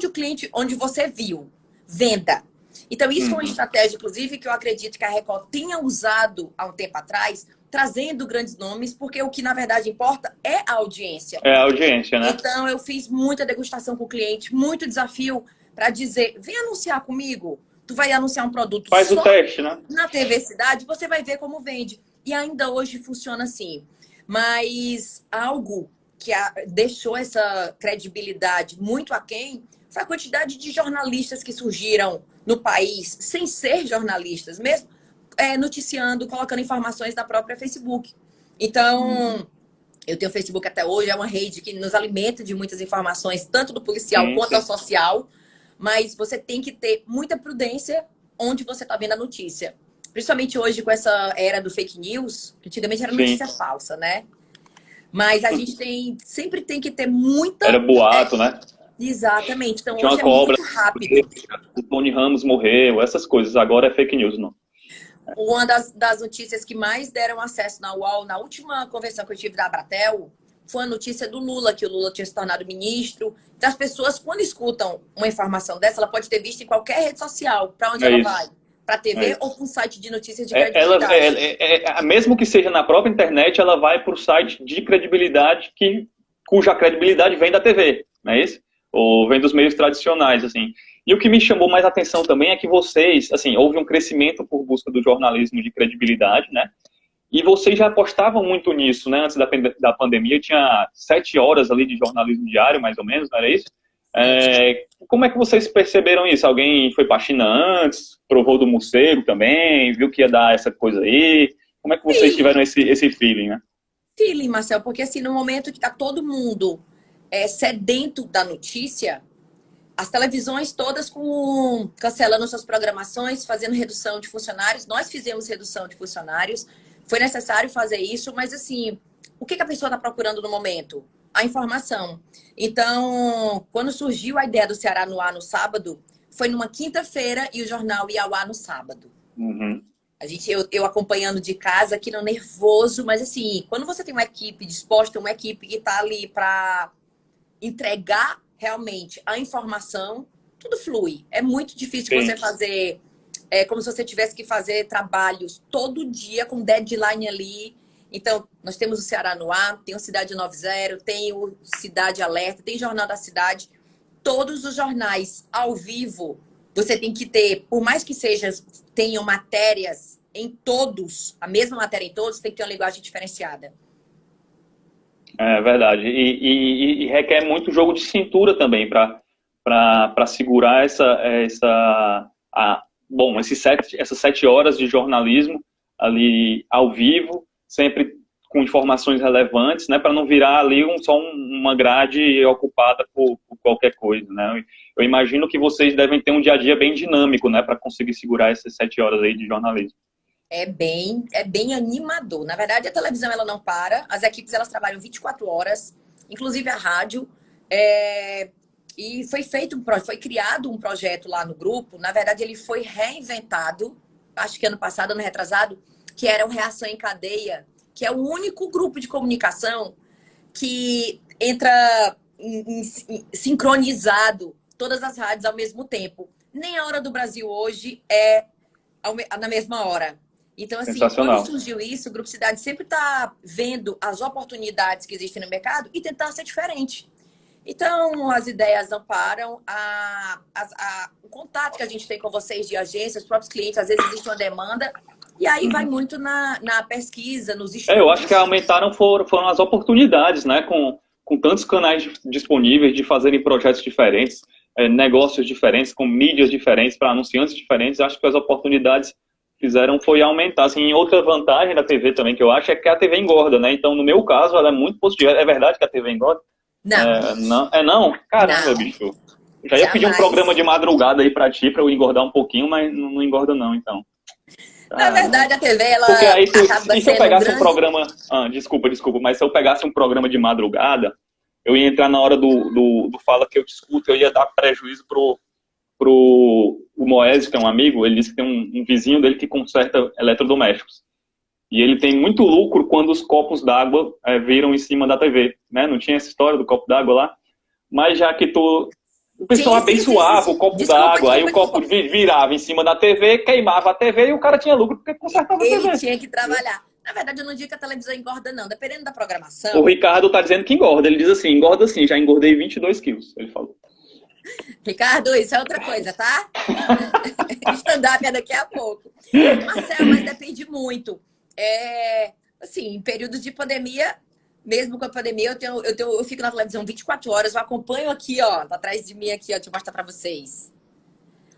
[SPEAKER 2] onde você viu, venda. Então, isso foi uma estratégia, inclusive, que eu acredito que a Record tenha usado há um tempo atrás, trazendo grandes nomes, porque o que, na verdade, importa é a audiência.
[SPEAKER 1] É a audiência, né?
[SPEAKER 2] Então, eu fiz muita degustação com o cliente, muito desafio para dizer, vem anunciar comigo. Tu vai anunciar um produto
[SPEAKER 1] Faz
[SPEAKER 2] só
[SPEAKER 1] o teste, né?
[SPEAKER 2] na TV Cidade, você vai ver como vende. E ainda hoje funciona assim. Mas algo que deixou essa credibilidade muito aquém foi a quantidade de jornalistas que surgiram no país, sem ser jornalistas, mesmo noticiando, colocando informações na própria Facebook. Então, eu tenho o Facebook até hoje, é uma rede que nos alimenta de muitas informações, tanto do policial quanto ao social, mas você tem que ter muita prudência onde você está vendo a notícia. Principalmente hoje com essa era do fake news, que antigamente era notícia falsa, né? Mas a gente sempre tem que ter muita...
[SPEAKER 1] Era boato, né?
[SPEAKER 2] Exatamente. Então
[SPEAKER 1] tinha
[SPEAKER 2] hoje
[SPEAKER 1] uma cobra,
[SPEAKER 2] muito rápido.
[SPEAKER 1] O Tony Ramos morreu, essas coisas. Agora é fake news, não.
[SPEAKER 2] Uma das notícias que mais deram acesso na UOL, na última convenção que eu tive da Abratel, foi a notícia do Lula, que o Lula tinha se tornado ministro. Então as pessoas, quando escutam uma informação dessa, ela pode ter visto em qualquer rede social. Para onde ela vai? Para a TV ou para um site de notícias de credibilidade?
[SPEAKER 1] Mesmo que seja na própria internet, ela vai para o site de credibilidade cuja credibilidade vem da TV, não é isso? Ou vem dos meios tradicionais, assim. E o que me chamou mais atenção também é que vocês, assim, houve um crescimento por busca do jornalismo de credibilidade, né? E vocês já apostavam muito nisso, né? Antes da pandemia, tinha 7 horas ali de jornalismo diário, mais ou menos, não era isso? Como é que vocês perceberam isso? Alguém foi para a China antes, provou do morcego também, viu que ia dar essa coisa aí? Como é que vocês tiveram esse feeling, né?
[SPEAKER 2] Feeling, Marcel, porque assim, no momento que está todo mundo sedento da notícia, as televisões todas cancelando suas programações, fazendo redução de funcionários. Nós fizemos redução de funcionários. Foi necessário fazer isso, mas assim, o que a pessoa está procurando no momento? A informação. Então, quando surgiu a ideia do Ceará no Ar no sábado, foi numa quinta-feira e o jornal ia ao ar no sábado. Eu acompanhando de casa, aqui no nervoso, mas assim, quando você tem uma equipe disposta, uma equipe que está ali para entregar realmente a informação, tudo flui. É muito difícil você fazer, como se você tivesse que fazer trabalhos todo dia com deadline ali. Então, nós temos o Ceará no Ar, tem o Cidade 90, tem o Cidade Alerta, tem Jornal da Cidade. Todos os jornais ao vivo, você tem que ter, por mais que tenham matérias em todos, a mesma matéria em todos, tem que ter uma linguagem diferenciada.
[SPEAKER 1] É verdade. E requer muito jogo de cintura também para segurar essas 7 horas de jornalismo ali ao vivo, sempre com informações relevantes, né, para não virar ali só uma grade ocupada por qualquer coisa, né? Eu imagino que vocês devem ter um dia a dia bem dinâmico, né, para conseguir segurar essas 7 horas aí de jornalismo.
[SPEAKER 2] É bem animador. Na verdade, a televisão ela não para. As equipes elas trabalham 24 horas, inclusive a rádio. E foi criado um projeto lá no grupo. Na verdade, ele foi reinventado, acho que ano passado, ano retrasado, que era o Reação em Cadeia, que é o único grupo de comunicação que entra sincronizado todas as rádios ao mesmo tempo. Nem a Hora do Brasil hoje é na mesma hora. Então, assim, quando surgiu isso, o Grupo Cidade sempre está vendo as oportunidades que existem no mercado e tentar ser diferente. Então, as ideias não param, o contato que a gente tem com vocês de agências, os próprios clientes, às vezes existe uma demanda, e aí vai muito na pesquisa, nos estudos.
[SPEAKER 1] Eu acho que aumentaram foram as oportunidades, né? Com tantos canais disponíveis de fazerem projetos diferentes, negócios diferentes, com mídias diferentes, para anunciantes diferentes, acho que as oportunidades fizeram foi aumentar. Assim, outra vantagem da TV também que eu acho é que a TV engorda, né? Então, no meu caso, ela é muito positiva. É verdade que a TV engorda?
[SPEAKER 2] Não.
[SPEAKER 1] Não? Caramba, não. Bicho. Já ia pedir um programa de madrugada aí pra ti, pra eu engordar um pouquinho, mas não engorda não, então.
[SPEAKER 2] Na verdade, a TV, ela
[SPEAKER 1] porque aí
[SPEAKER 2] acaba
[SPEAKER 1] se eu pegasse um programa... Desculpa, mas se eu pegasse um programa de madrugada, eu ia entrar na hora do Fala Que Eu Te Escuto, eu ia dar prejuízo pro Moésio, que é um amigo, ele disse que tem um vizinho dele que conserta eletrodomésticos. E ele tem muito lucro quando os copos d'água viram em cima da TV, né? Não tinha essa história do copo d'água lá? Mas já que o pessoal abençoava o copo d'água, aí o copo virava em cima da TV, queimava a TV e o cara tinha lucro porque consertava a TV.
[SPEAKER 2] Ele tinha que trabalhar. Na verdade, eu não digo que a televisão engorda, não. Dependendo da programação...
[SPEAKER 1] O Ricardo tá dizendo que engorda. Ele diz assim, engorda sim, já engordei 22 quilos, ele falou.
[SPEAKER 2] Ricardo, isso é outra coisa, tá? Stand-up é daqui a pouco. Marcelo, mas depende muito. Assim, em períodos de pandemia, mesmo com a pandemia, eu fico na televisão 24 horas, eu acompanho aqui, ó, atrás de mim aqui, ó, deixa eu mostrar pra vocês.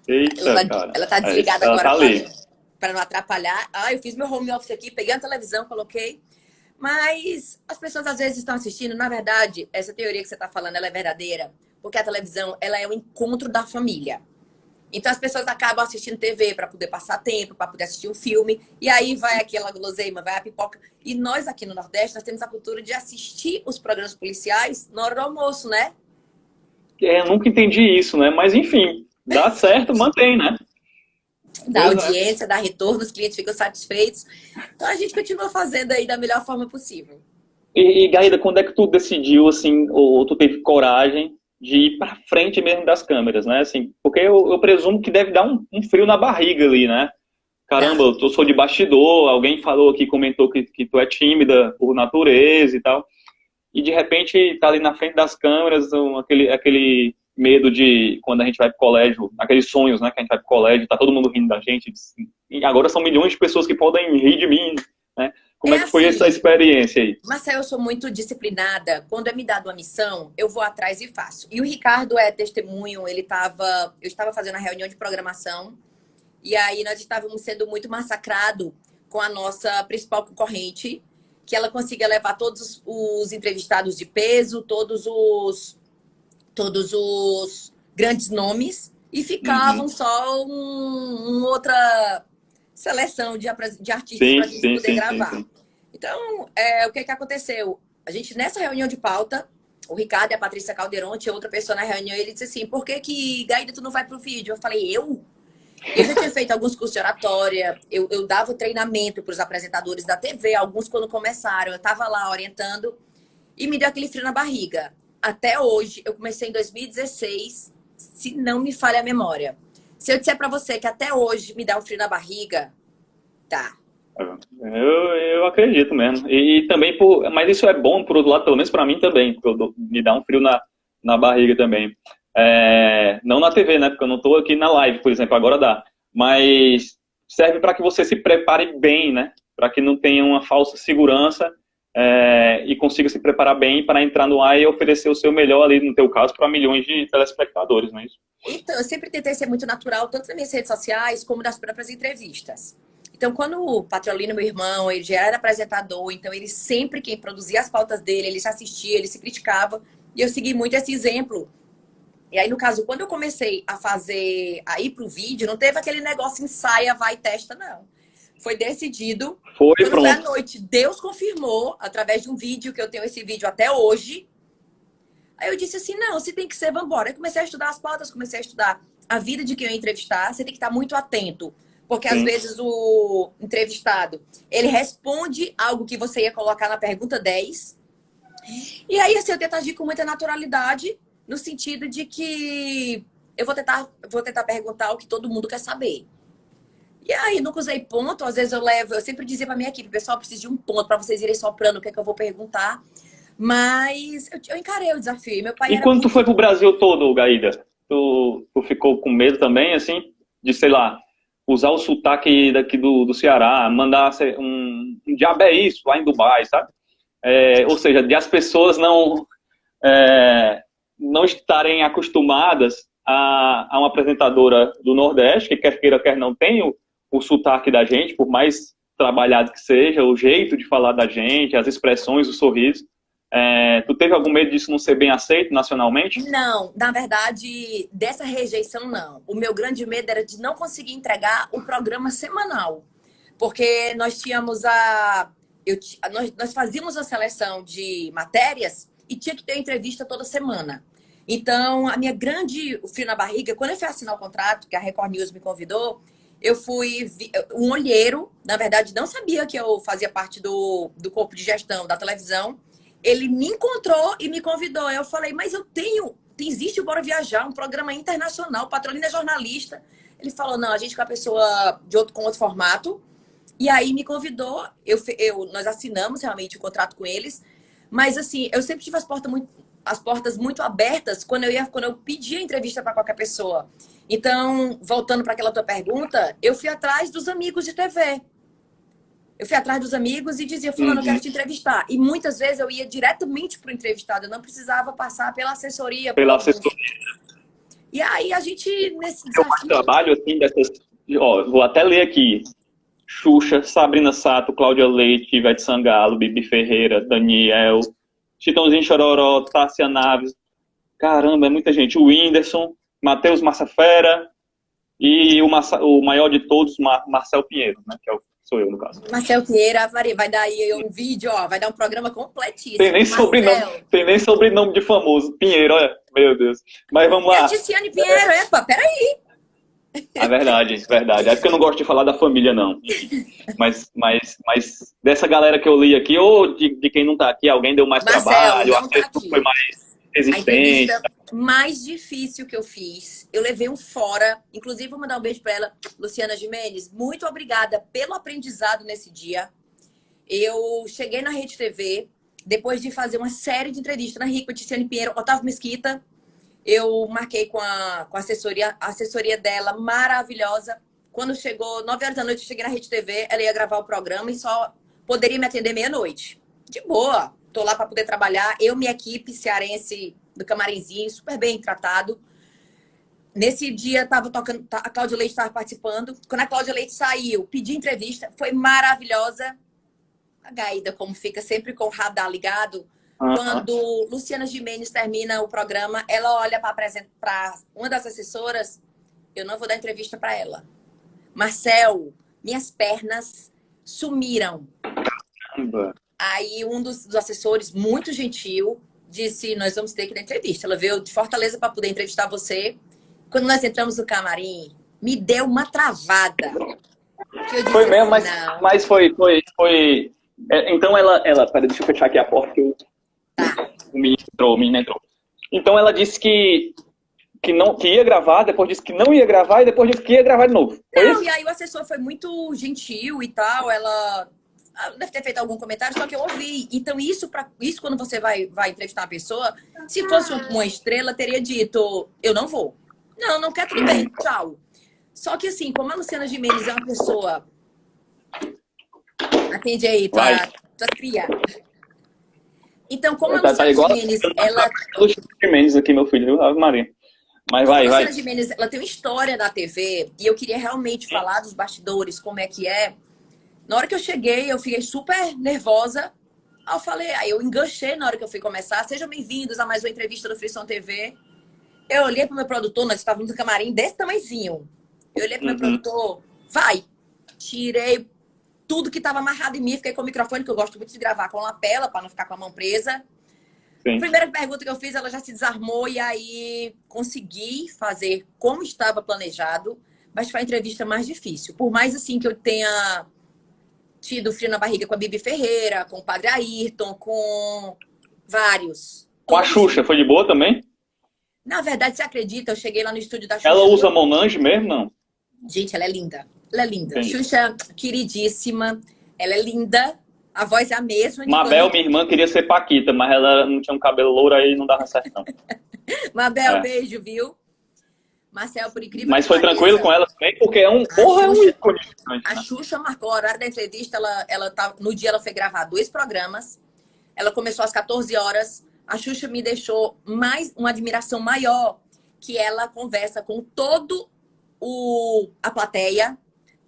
[SPEAKER 1] Eita, cara.
[SPEAKER 2] Ela tá desligada
[SPEAKER 1] ela
[SPEAKER 2] agora
[SPEAKER 1] tá
[SPEAKER 2] para não atrapalhar. Eu fiz meu home office aqui, peguei a televisão, coloquei. Mas as pessoas às vezes estão assistindo, na verdade, essa teoria que você tá falando, ela é verdadeira, porque a televisão, ela é o encontro da família. Então as pessoas acabam assistindo TV para poder passar tempo, para poder assistir um filme, e aí vai aquela guloseima, vai a pipoca. E nós aqui no Nordeste, nós temos a cultura de assistir os programas policiais na hora do almoço, né?
[SPEAKER 1] Eu nunca entendi isso, né? Mas enfim, dá certo, mantém, né?
[SPEAKER 2] Dá audiência, dá retorno, os clientes ficam satisfeitos. Então a gente continua fazendo aí da melhor forma possível.
[SPEAKER 1] E Gaída, quando é que tu decidiu, assim, ou tu teve coragem de ir pra frente mesmo das câmeras, né? Assim, porque eu presumo que deve dar um frio na barriga ali, né? Caramba, eu sou de bastidor, alguém falou aqui, comentou que tu é tímida por natureza e tal. E de repente tá ali na frente das câmeras, aquele medo de quando a gente vai pro colégio, aqueles sonhos, né? Que a gente vai pro colégio, tá todo mundo rindo da gente. E agora são milhões de pessoas que podem rir de mim, né? Como é que foi essa experiência aí?
[SPEAKER 2] Marcelo, eu sou muito disciplinada. Quando é me dado uma missão, eu vou atrás e faço. E o Ricardo é testemunho, eu estava fazendo a reunião de programação, e aí nós estávamos sendo muito massacrados com a nossa principal concorrente, que ela conseguia levar todos os entrevistados de peso, todos os grandes nomes, e ficavam só uma outra seleção de artistas para a gente poder gravar. Sim. Então, o que aconteceu? A gente, nessa reunião de pauta, o Ricardo e a Patrícia Calderon, tinha outra pessoa na reunião, e ele disse assim, por que Gaída, tu não vai pro vídeo? Eu falei, eu já tinha feito alguns cursos de oratória, eu dava treinamento para os apresentadores da TV, alguns quando começaram, eu estava lá orientando, e me deu aquele frio na barriga. Até hoje, eu comecei em 2016, se não me falha a memória. Se eu disser para você que até hoje me dá um frio na barriga, tá.
[SPEAKER 1] Eu acredito mesmo. E também, mas isso é bom, por outro lado, pelo menos para mim também, me dá um frio na barriga também. Não na TV, né? Porque eu não estou aqui na live, por exemplo, agora dá. Mas serve para que você se prepare bem, né? Para que não tenha uma falsa segurança e consiga se preparar bem para entrar no ar e oferecer o seu melhor ali, no teu caso, para milhões de telespectadores, não é isso?
[SPEAKER 2] Então, eu sempre tentei ser muito natural, tanto nas minhas redes sociais como nas próprias entrevistas. Então, quando o Patrolino, meu irmão, ele já era apresentador, então ele sempre, quem produzia as pautas dele, ele se assistia, ele se criticava, e eu segui muito esse exemplo. E aí, no caso, quando eu comecei a ir pro vídeo, não teve aquele negócio ensaia, vai e testa, não. Foi decidido. Quando foi à noite, Deus confirmou, através de um vídeo, que eu tenho esse vídeo até hoje, Aí eu disse assim, não, se tem que ser, vambora. Aí comecei a estudar as pautas, comecei a estudar a vida de quem eu ia entrevistar. Você tem que estar muito atento, porque às
[SPEAKER 1] Sim.
[SPEAKER 2] vezes o entrevistado, ele responde algo que você ia colocar na pergunta 10. E aí, assim, eu tento agir com muita naturalidade, no sentido de que eu vou tentar perguntar o que todo mundo quer saber. E aí, nunca usei ponto, às vezes eu sempre dizia pra minha equipe, pessoal, preciso de um ponto pra vocês irem soprando o que é que eu vou perguntar. Mas eu encarei o desafio. E meu pai
[SPEAKER 1] E
[SPEAKER 2] era
[SPEAKER 1] quando tu foi
[SPEAKER 2] muito.
[SPEAKER 1] pro Brasil todo, Gaída, tu ficou com medo também, assim, de, sei lá, usar o sotaque daqui do Ceará, mandar um diabo é isso lá em Dubai, sabe? Ou seja, de as pessoas é, não estarem acostumadas a uma apresentadora do Nordeste, que quer queira, quer não, tem o sotaque da gente, por mais trabalhado que seja, o jeito de falar da gente, as expressões, o sorriso. Tu teve algum medo disso não ser bem aceito nacionalmente?
[SPEAKER 2] Não, na verdade, dessa rejeição, não. O meu grande medo era de não conseguir entregar o programa semanal. Porque nós tínhamos nós fazíamos a seleção de matérias e tinha que ter entrevista toda semana. Então, a minha grande o frio na barriga, quando eu fui assinar o contrato, que a Record News me convidou, eu fui. Um olheiro, na verdade, não sabia que eu fazia parte do corpo de gestão da televisão. Ele me encontrou e me convidou. Eu falei, mas eu tenho. Existe o Bora Viajar, um programa internacional, Patrolina é jornalista. Ele falou, não, a gente quer a pessoa com outro formato. E aí me convidou, nós assinamos realmente o contrato com eles, mas assim, eu sempre tive as portas muito abertas quando eu pedia entrevista para qualquer pessoa. Então, voltando para aquela tua pergunta, eu fui atrás dos amigos de TV. Eu fui atrás dos amigos e dizia, fulano, eu quero
[SPEAKER 1] Uhum.
[SPEAKER 2] te entrevistar. E muitas vezes eu ia diretamente para o entrevistado, eu não precisava passar pela assessoria, por
[SPEAKER 1] Pela
[SPEAKER 2] alguns.
[SPEAKER 1] assessoria.
[SPEAKER 2] E aí a gente, nesse
[SPEAKER 1] Eu mais
[SPEAKER 2] desafio,
[SPEAKER 1] trabalho, assim, dessas... Ó, vou até ler aqui. Xuxa, Sabrina Sato, Cláudia Leite, Ivete Sangalo, Bibi Ferreira, Daniel, Chitãozinho Chororó, Tássia Naves. Caramba, é muita gente. O Whindersson, Matheus Massafera e o maior de todos, Marcel Pinheiro, né? Sou eu, no caso.
[SPEAKER 2] Marcel Pinheira, vai dar aí um vídeo, ó, vai dar um programa
[SPEAKER 1] Tem
[SPEAKER 2] completíssimo.
[SPEAKER 1] nem sobrenome,
[SPEAKER 2] Marcel.
[SPEAKER 1] tem nem sobrenome de famoso. Pinheiro, olha, meu Deus. Mas vamos
[SPEAKER 2] É a
[SPEAKER 1] lá.
[SPEAKER 2] Ticiane Pinheiro, epa, peraí.
[SPEAKER 1] É verdade, verdade. É porque eu não gosto de falar da família, não. Enfim. Mas dessa galera que eu li aqui, ou de quem não tá aqui, alguém deu mais
[SPEAKER 2] Marcel,
[SPEAKER 1] trabalho, o
[SPEAKER 2] não tá
[SPEAKER 1] assessor foi
[SPEAKER 2] aqui.
[SPEAKER 1] mais
[SPEAKER 2] A
[SPEAKER 1] resistente.
[SPEAKER 2] entrevista mais difícil que eu fiz, eu levei um fora. Inclusive, vou mandar um beijo pra ela, Luciana Gimenez. Muito obrigada pelo aprendizado nesse dia. Eu cheguei na Rede TV, depois de fazer uma série de entrevistas na Rico, Ticiane Pinheiro, Otávio Mesquita. Eu marquei com a assessoria dela, maravilhosa. Quando chegou 9 horas da noite, eu cheguei na Rede TV, ela ia gravar o programa e só poderia me atender meia-noite. De boa, tô lá para poder trabalhar. Eu, minha equipe cearense do Camarinzinho, super bem tratado. Nesse dia, tava tocando, a Cláudia Leite estava participando. Quando a Cláudia Leite saiu, pedi entrevista, foi maravilhosa. A Gaída, como fica sempre com o radar ligado,
[SPEAKER 1] Uhum.
[SPEAKER 2] quando Luciana Gimenez termina o programa, ela olha para uma das assessoras, eu não vou dar entrevista para ela. Marcel, minhas pernas sumiram.
[SPEAKER 1] Caramba.
[SPEAKER 2] Aí um dos assessores, muito gentil, disse, nós vamos ter que dar entrevista. Ela veio de Fortaleza para poder entrevistar você. Quando nós entramos no camarim, me deu uma travada. Que eu disse
[SPEAKER 1] Foi mesmo,
[SPEAKER 2] assim, não,
[SPEAKER 1] mas foi. Então peraí, deixa eu fechar aqui a porta que
[SPEAKER 2] tá.
[SPEAKER 1] o menino entrou. Então ela disse que ia gravar, depois disse que não ia gravar e depois disse que ia gravar de novo. Foi
[SPEAKER 2] Não,
[SPEAKER 1] isso?
[SPEAKER 2] e aí o assessor foi muito gentil e tal. Ela deve ter feito algum comentário, só que eu ouvi. Então, isso quando você vai entrevistar uma pessoa, se fosse uma estrela, teria dito, eu não vou. Não, não quer, tudo bem, tchau. Só que assim, como a Luciana Gimenez é uma pessoa. Atende aí,
[SPEAKER 1] Vai.
[SPEAKER 2] tua cria. Então, como a
[SPEAKER 1] Tá
[SPEAKER 2] Luciana
[SPEAKER 1] igual
[SPEAKER 2] Gimenez, ela.
[SPEAKER 1] o Chico Mendes aqui, meu filho, viu? Ave Maria. Mas
[SPEAKER 2] Como a
[SPEAKER 1] vai.
[SPEAKER 2] Luciana Gimenez, ela tem uma história na TV, e eu queria realmente falar dos bastidores, como é que é. Na hora que eu cheguei, eu fiquei super nervosa. Aí eu enganchei na hora que eu fui começar. Sejam bem-vindos a mais uma entrevista do Frição TV. Eu olhei pro meu produtor, nós estávamos no camarim desse tamanhozinho. Eu olhei pro meu produtor, vai. Tirei tudo que estava amarrado em mim, fiquei com o microfone, que eu gosto muito de gravar com lapela, para não ficar com a mão presa. A
[SPEAKER 1] Sim.
[SPEAKER 2] primeira pergunta que eu fiz, ela já se desarmou e aí consegui fazer como estava planejado, mas foi a entrevista mais difícil. Por mais assim que eu tenha tido frio na barriga com a Bibi Ferreira, com o Padre Ayrton, com vários.
[SPEAKER 1] Com a
[SPEAKER 2] Todos.
[SPEAKER 1] Xuxa, foi de boa também?
[SPEAKER 2] Na verdade, você acredita? Eu cheguei lá no estúdio da
[SPEAKER 1] Ela
[SPEAKER 2] Xuxa.
[SPEAKER 1] usa Monange mesmo, não?
[SPEAKER 2] Gente, ela é linda. Ela é linda.
[SPEAKER 1] Entendi.
[SPEAKER 2] Xuxa, queridíssima. Ela é linda. A voz é a mesma de
[SPEAKER 1] Mabel,
[SPEAKER 2] quando...
[SPEAKER 1] minha irmã, queria ser Paquita, mas ela não tinha um cabelo louro aí não dava certo, não.
[SPEAKER 2] Mabel,
[SPEAKER 1] É.
[SPEAKER 2] beijo, viu? Marcel, por incrível
[SPEAKER 1] Mas
[SPEAKER 2] que
[SPEAKER 1] foi tranquilo
[SPEAKER 2] pareça,
[SPEAKER 1] com ela também, porque é um,
[SPEAKER 2] a
[SPEAKER 1] porra, é um
[SPEAKER 2] Xuxa,
[SPEAKER 1] ícone gigante,
[SPEAKER 2] a
[SPEAKER 1] né?
[SPEAKER 2] Xuxa marcou o horário da entrevista. Ela tá, no dia ela foi gravar 2 programas. Ela começou às 14 horas. A Xuxa me deixou mais uma admiração maior, que ela conversa com todo a plateia,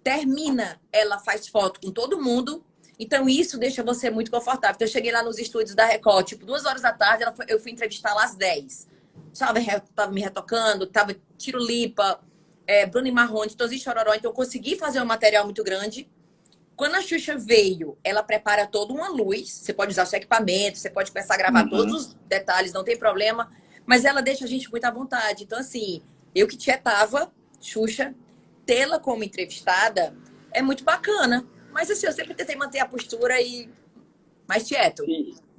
[SPEAKER 2] termina, ela faz foto com todo mundo. Então, isso deixa você muito confortável. Então, eu cheguei lá nos estúdios da Record, tipo, 2 horas da tarde, eu fui entrevistar lá às 10. Tava me retocando, tava Tiro Lipa, Bruno e Marrone, Tozi Chororó. Então, eu consegui fazer um material muito grande. Quando a Xuxa veio, ela prepara toda uma luz. Você pode usar seu equipamento, você pode começar a gravar todos os detalhes, não tem problema. Mas ela deixa a gente muito à vontade. Então, assim, eu que tietava, Xuxa, tê-la como entrevistada é muito bacana. Mas, assim, eu sempre tentei manter a postura e mais tieto.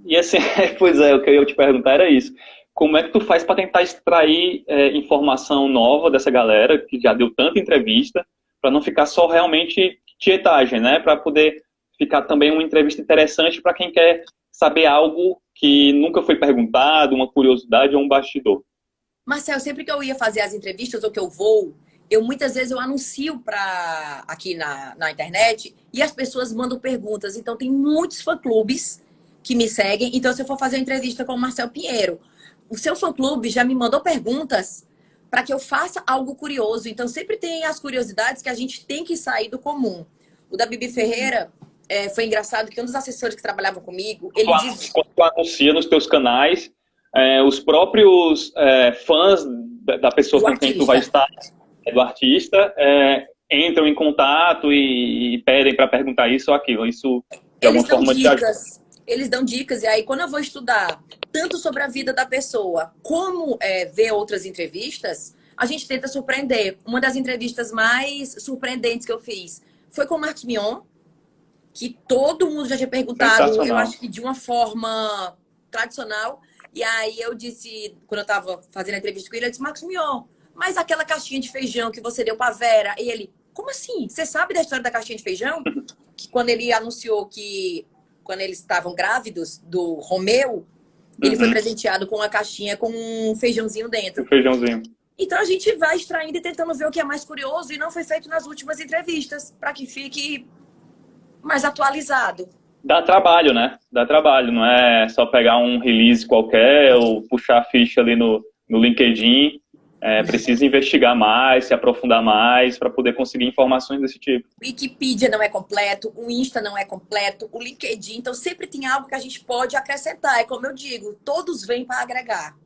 [SPEAKER 1] E assim, pois é, o que eu ia te perguntar era isso. Como é que tu faz para tentar extrair informação nova dessa galera que já deu tanta entrevista, para não ficar só realmente tietagem, né? Para poder ficar também uma entrevista interessante para quem quer saber algo que nunca foi perguntado, uma curiosidade ou um bastidor.
[SPEAKER 2] Marcel, sempre que eu ia fazer as entrevistas ou que eu vou, muitas vezes eu anuncio aqui na internet e as pessoas mandam perguntas. Então, tem muitos fã-clubes que me seguem. Então, se eu for fazer uma entrevista com o Marcel Pinheiro, o seu fã-clube já me mandou perguntas para que eu faça algo curioso. Então, sempre tem as curiosidades que a gente tem que sair do comum. O da Bibi Ferreira foi engraçado que um dos assessores que trabalhavam comigo, ele dizia...
[SPEAKER 1] Quando tu anuncia nos teus canais, os próprios fãs da pessoa com quem tu vai estar, do artista, entram em contato e pedem para perguntar isso ou aquilo. Isso, de alguma forma, te ajuda.
[SPEAKER 2] Eles dão dicas, e aí quando eu vou estudar tanto sobre a vida da pessoa, como ver outras entrevistas, a gente tenta surpreender. Uma das entrevistas mais surpreendentes que eu fiz foi com o Marcos Mion, que todo mundo já tinha perguntado, eu acho que de uma forma tradicional. E aí eu disse, quando eu tava fazendo a entrevista com ele, eu disse, Marcos Mion, mas aquela caixinha de feijão que você deu pra Vera? E ele, como assim? Você sabe da história da caixinha de feijão? Que quando ele anunciou que quando eles estavam grávidos do Romeu, ele foi presenteado com uma caixinha com um feijãozinho dentro.
[SPEAKER 1] Um feijãozinho.
[SPEAKER 2] Então a gente vai extraindo e tentando ver o que é mais curioso e não foi feito nas últimas entrevistas, para que fique mais atualizado.
[SPEAKER 1] Dá trabalho, né? Dá trabalho, não é só pegar um release qualquer ou puxar a ficha ali no LinkedIn. Precisa investigar mais, se aprofundar mais para poder conseguir informações desse tipo.
[SPEAKER 2] O Wikipedia não é completo, o Insta não é completo, o LinkedIn. Então, sempre tem algo que a gente pode acrescentar. É como eu digo, todos vêm para agregar.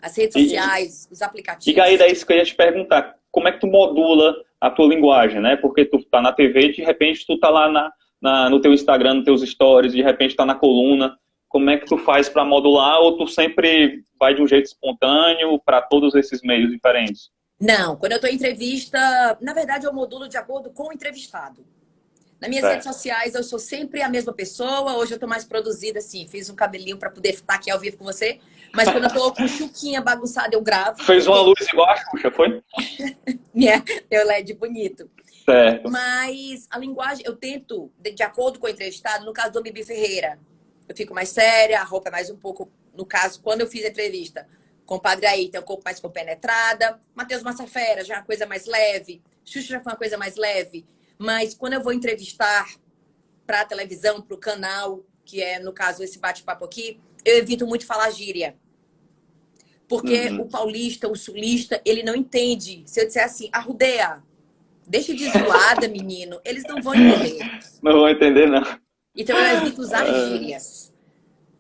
[SPEAKER 2] As redes sociais, os aplicativos.
[SPEAKER 1] E aí, daí isso que eu ia te perguntar. Como é que tu modula a tua linguagem, né? Porque tu tá na TV e de repente tu tá lá no teu Instagram, nos teus stories, de repente tá na coluna. Como é que tu faz para modular ou tu sempre vai de um jeito espontâneo para todos esses meios diferentes?
[SPEAKER 2] Não, quando eu estou em entrevista, na verdade eu modulo de acordo com o entrevistado. Nas minhas redes sociais eu sou sempre a mesma pessoa, hoje eu estou mais produzida assim, fiz um cabelinho para poder estar aqui ao vivo com você, mas quando eu estou com chuquinha bagunçada eu gravo.
[SPEAKER 1] Fez uma luz igual a Xuxa, foi?
[SPEAKER 2] Meu LED bonito.
[SPEAKER 1] Certo.
[SPEAKER 2] Mas a linguagem, eu tento, de acordo com o entrevistado, no caso do Bibi Ferreira, eu fico mais séria, a roupa é mais um pouco... No caso, quando eu fiz a entrevista com o Padre Ayrton, tem um pouco mais compenetrada. Matheus Massafera, já é uma coisa mais leve. Xuxa já foi uma coisa mais leve. Mas quando eu vou entrevistar para a televisão, para o canal, que é, no caso, esse bate-papo aqui, eu evito muito falar gíria. Porque o paulista, o sulista, ele não entende. Se eu disser assim, arrudeia, deixa de zoada, menino, eles não vão entender.
[SPEAKER 1] Não vão entender, não.
[SPEAKER 2] Então eu evito usar gírias.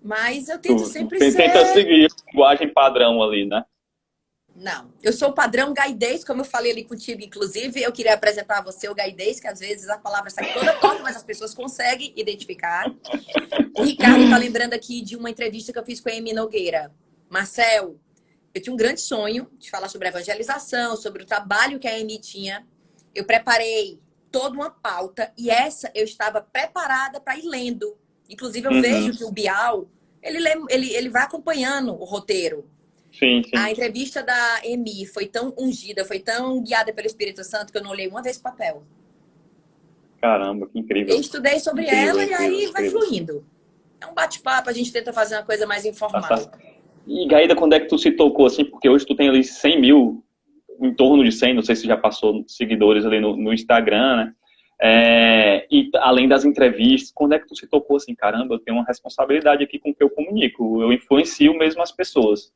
[SPEAKER 2] Mas eu tento sempre
[SPEAKER 1] Você
[SPEAKER 2] ser...
[SPEAKER 1] tenta seguir a linguagem padrão ali, né?
[SPEAKER 2] Não. Eu sou o padrão gaidez, como eu falei ali contigo, inclusive, eu queria apresentar a você o gaidez, que às vezes a palavra sai toda torta, mas as pessoas conseguem identificar. O Ricardo tá lembrando aqui de uma entrevista que eu fiz com a Amy Nogueira. Marcel, eu tinha um grande sonho de falar sobre evangelização, sobre o trabalho que a Amy tinha. Eu preparei toda uma pauta e essa eu estava preparada para ir lendo. Inclusive, eu vejo que o Bial, ele vai acompanhando o roteiro.
[SPEAKER 1] Sim, sim.
[SPEAKER 2] A entrevista da Amy foi tão ungida, foi tão guiada pelo Espírito Santo que eu não olhei uma vez o papel.
[SPEAKER 1] Caramba, que incrível.
[SPEAKER 2] Eu estudei sobre ela e aí vai fluindo. É um bate-papo, a gente tenta fazer uma coisa mais informal.
[SPEAKER 1] E Gaída, quando é que tu se tocou assim? Porque hoje tu tem ali 100 mil, em torno de 100, não sei se já passou seguidores ali no Instagram, né? E além das entrevistas, quando é que tu se tocou assim? Caramba, eu tenho uma responsabilidade aqui com o que eu comunico, eu influencio mesmo as pessoas.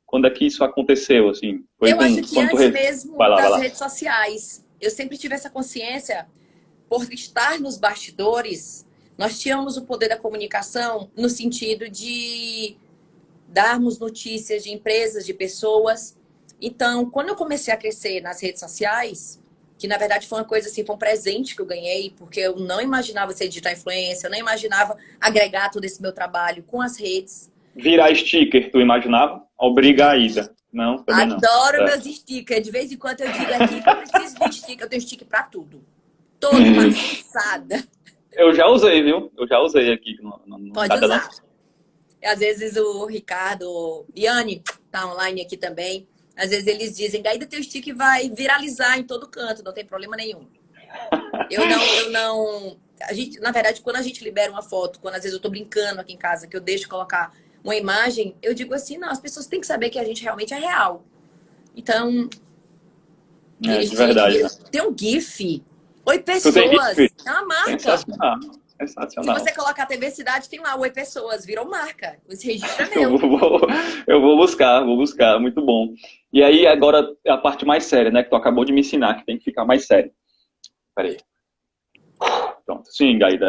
[SPEAKER 1] Quando é que isso aconteceu, assim?
[SPEAKER 2] Eu acho que antes mesmo das redes sociais. Eu sempre tive essa consciência, por estar nos bastidores, nós tínhamos o poder da comunicação no sentido de darmos notícias de empresas, de pessoas. Então, quando eu comecei a crescer nas redes sociais, que na verdade foi uma coisa assim, foi um presente que eu ganhei, porque eu não imaginava ser digital influencer, eu não imaginava agregar todo esse meu trabalho com as redes.
[SPEAKER 1] Virar sticker, tu imaginava? Obrigaída. Não, também não.
[SPEAKER 2] Adoro meus stickers. De vez em quando eu digo aqui que eu preciso de sticker. Eu tenho sticker pra tudo. Todo passada.
[SPEAKER 1] Eu já usei, viu? Eu já usei aqui.
[SPEAKER 2] Pode usar. Às vezes o Ricardo, Iane, tá online aqui também. Às vezes eles dizem, Gaída, teu sticker vai viralizar em todo canto, não tem problema nenhum. Eu não... A gente, na verdade, quando a gente libera uma foto, quando às vezes eu tô brincando aqui em casa, que eu deixo colocar uma imagem, eu digo assim, não, as pessoas têm que saber que a gente realmente é real. Então,
[SPEAKER 1] de verdade, né?
[SPEAKER 2] Tem um GIF. Oi, pessoas. É uma marca.
[SPEAKER 1] Sensacional. Sensacional.
[SPEAKER 2] Se você colocar TV Cidade, tem lá, Oi, pessoas. Virou marca. Esse registro é meu.
[SPEAKER 1] Eu vou buscar. Muito bom. E aí, agora, a parte mais séria, né? Que tu acabou de me ensinar, que tem que ficar mais sério. Peraí. Pronto. Sim, Gaída.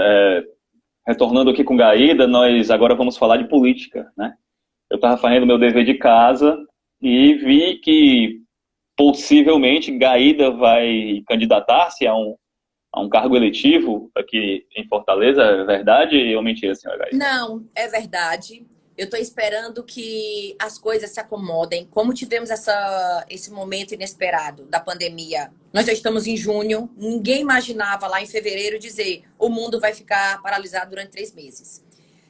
[SPEAKER 1] Retornando aqui com Gaída, nós agora vamos falar de política, né? Eu estava fazendo meu dever de casa e vi que possivelmente Gaída vai candidatar-se a um cargo eletivo aqui em Fortaleza. É verdade ou mentira, senhora Gaída?
[SPEAKER 2] Não, é verdade. Eu estou esperando que as coisas se acomodem. Como tivemos esse momento inesperado da pandemia, nós já estamos em junho. Ninguém imaginava lá em fevereiro dizer o mundo vai ficar paralisado durante 3 meses.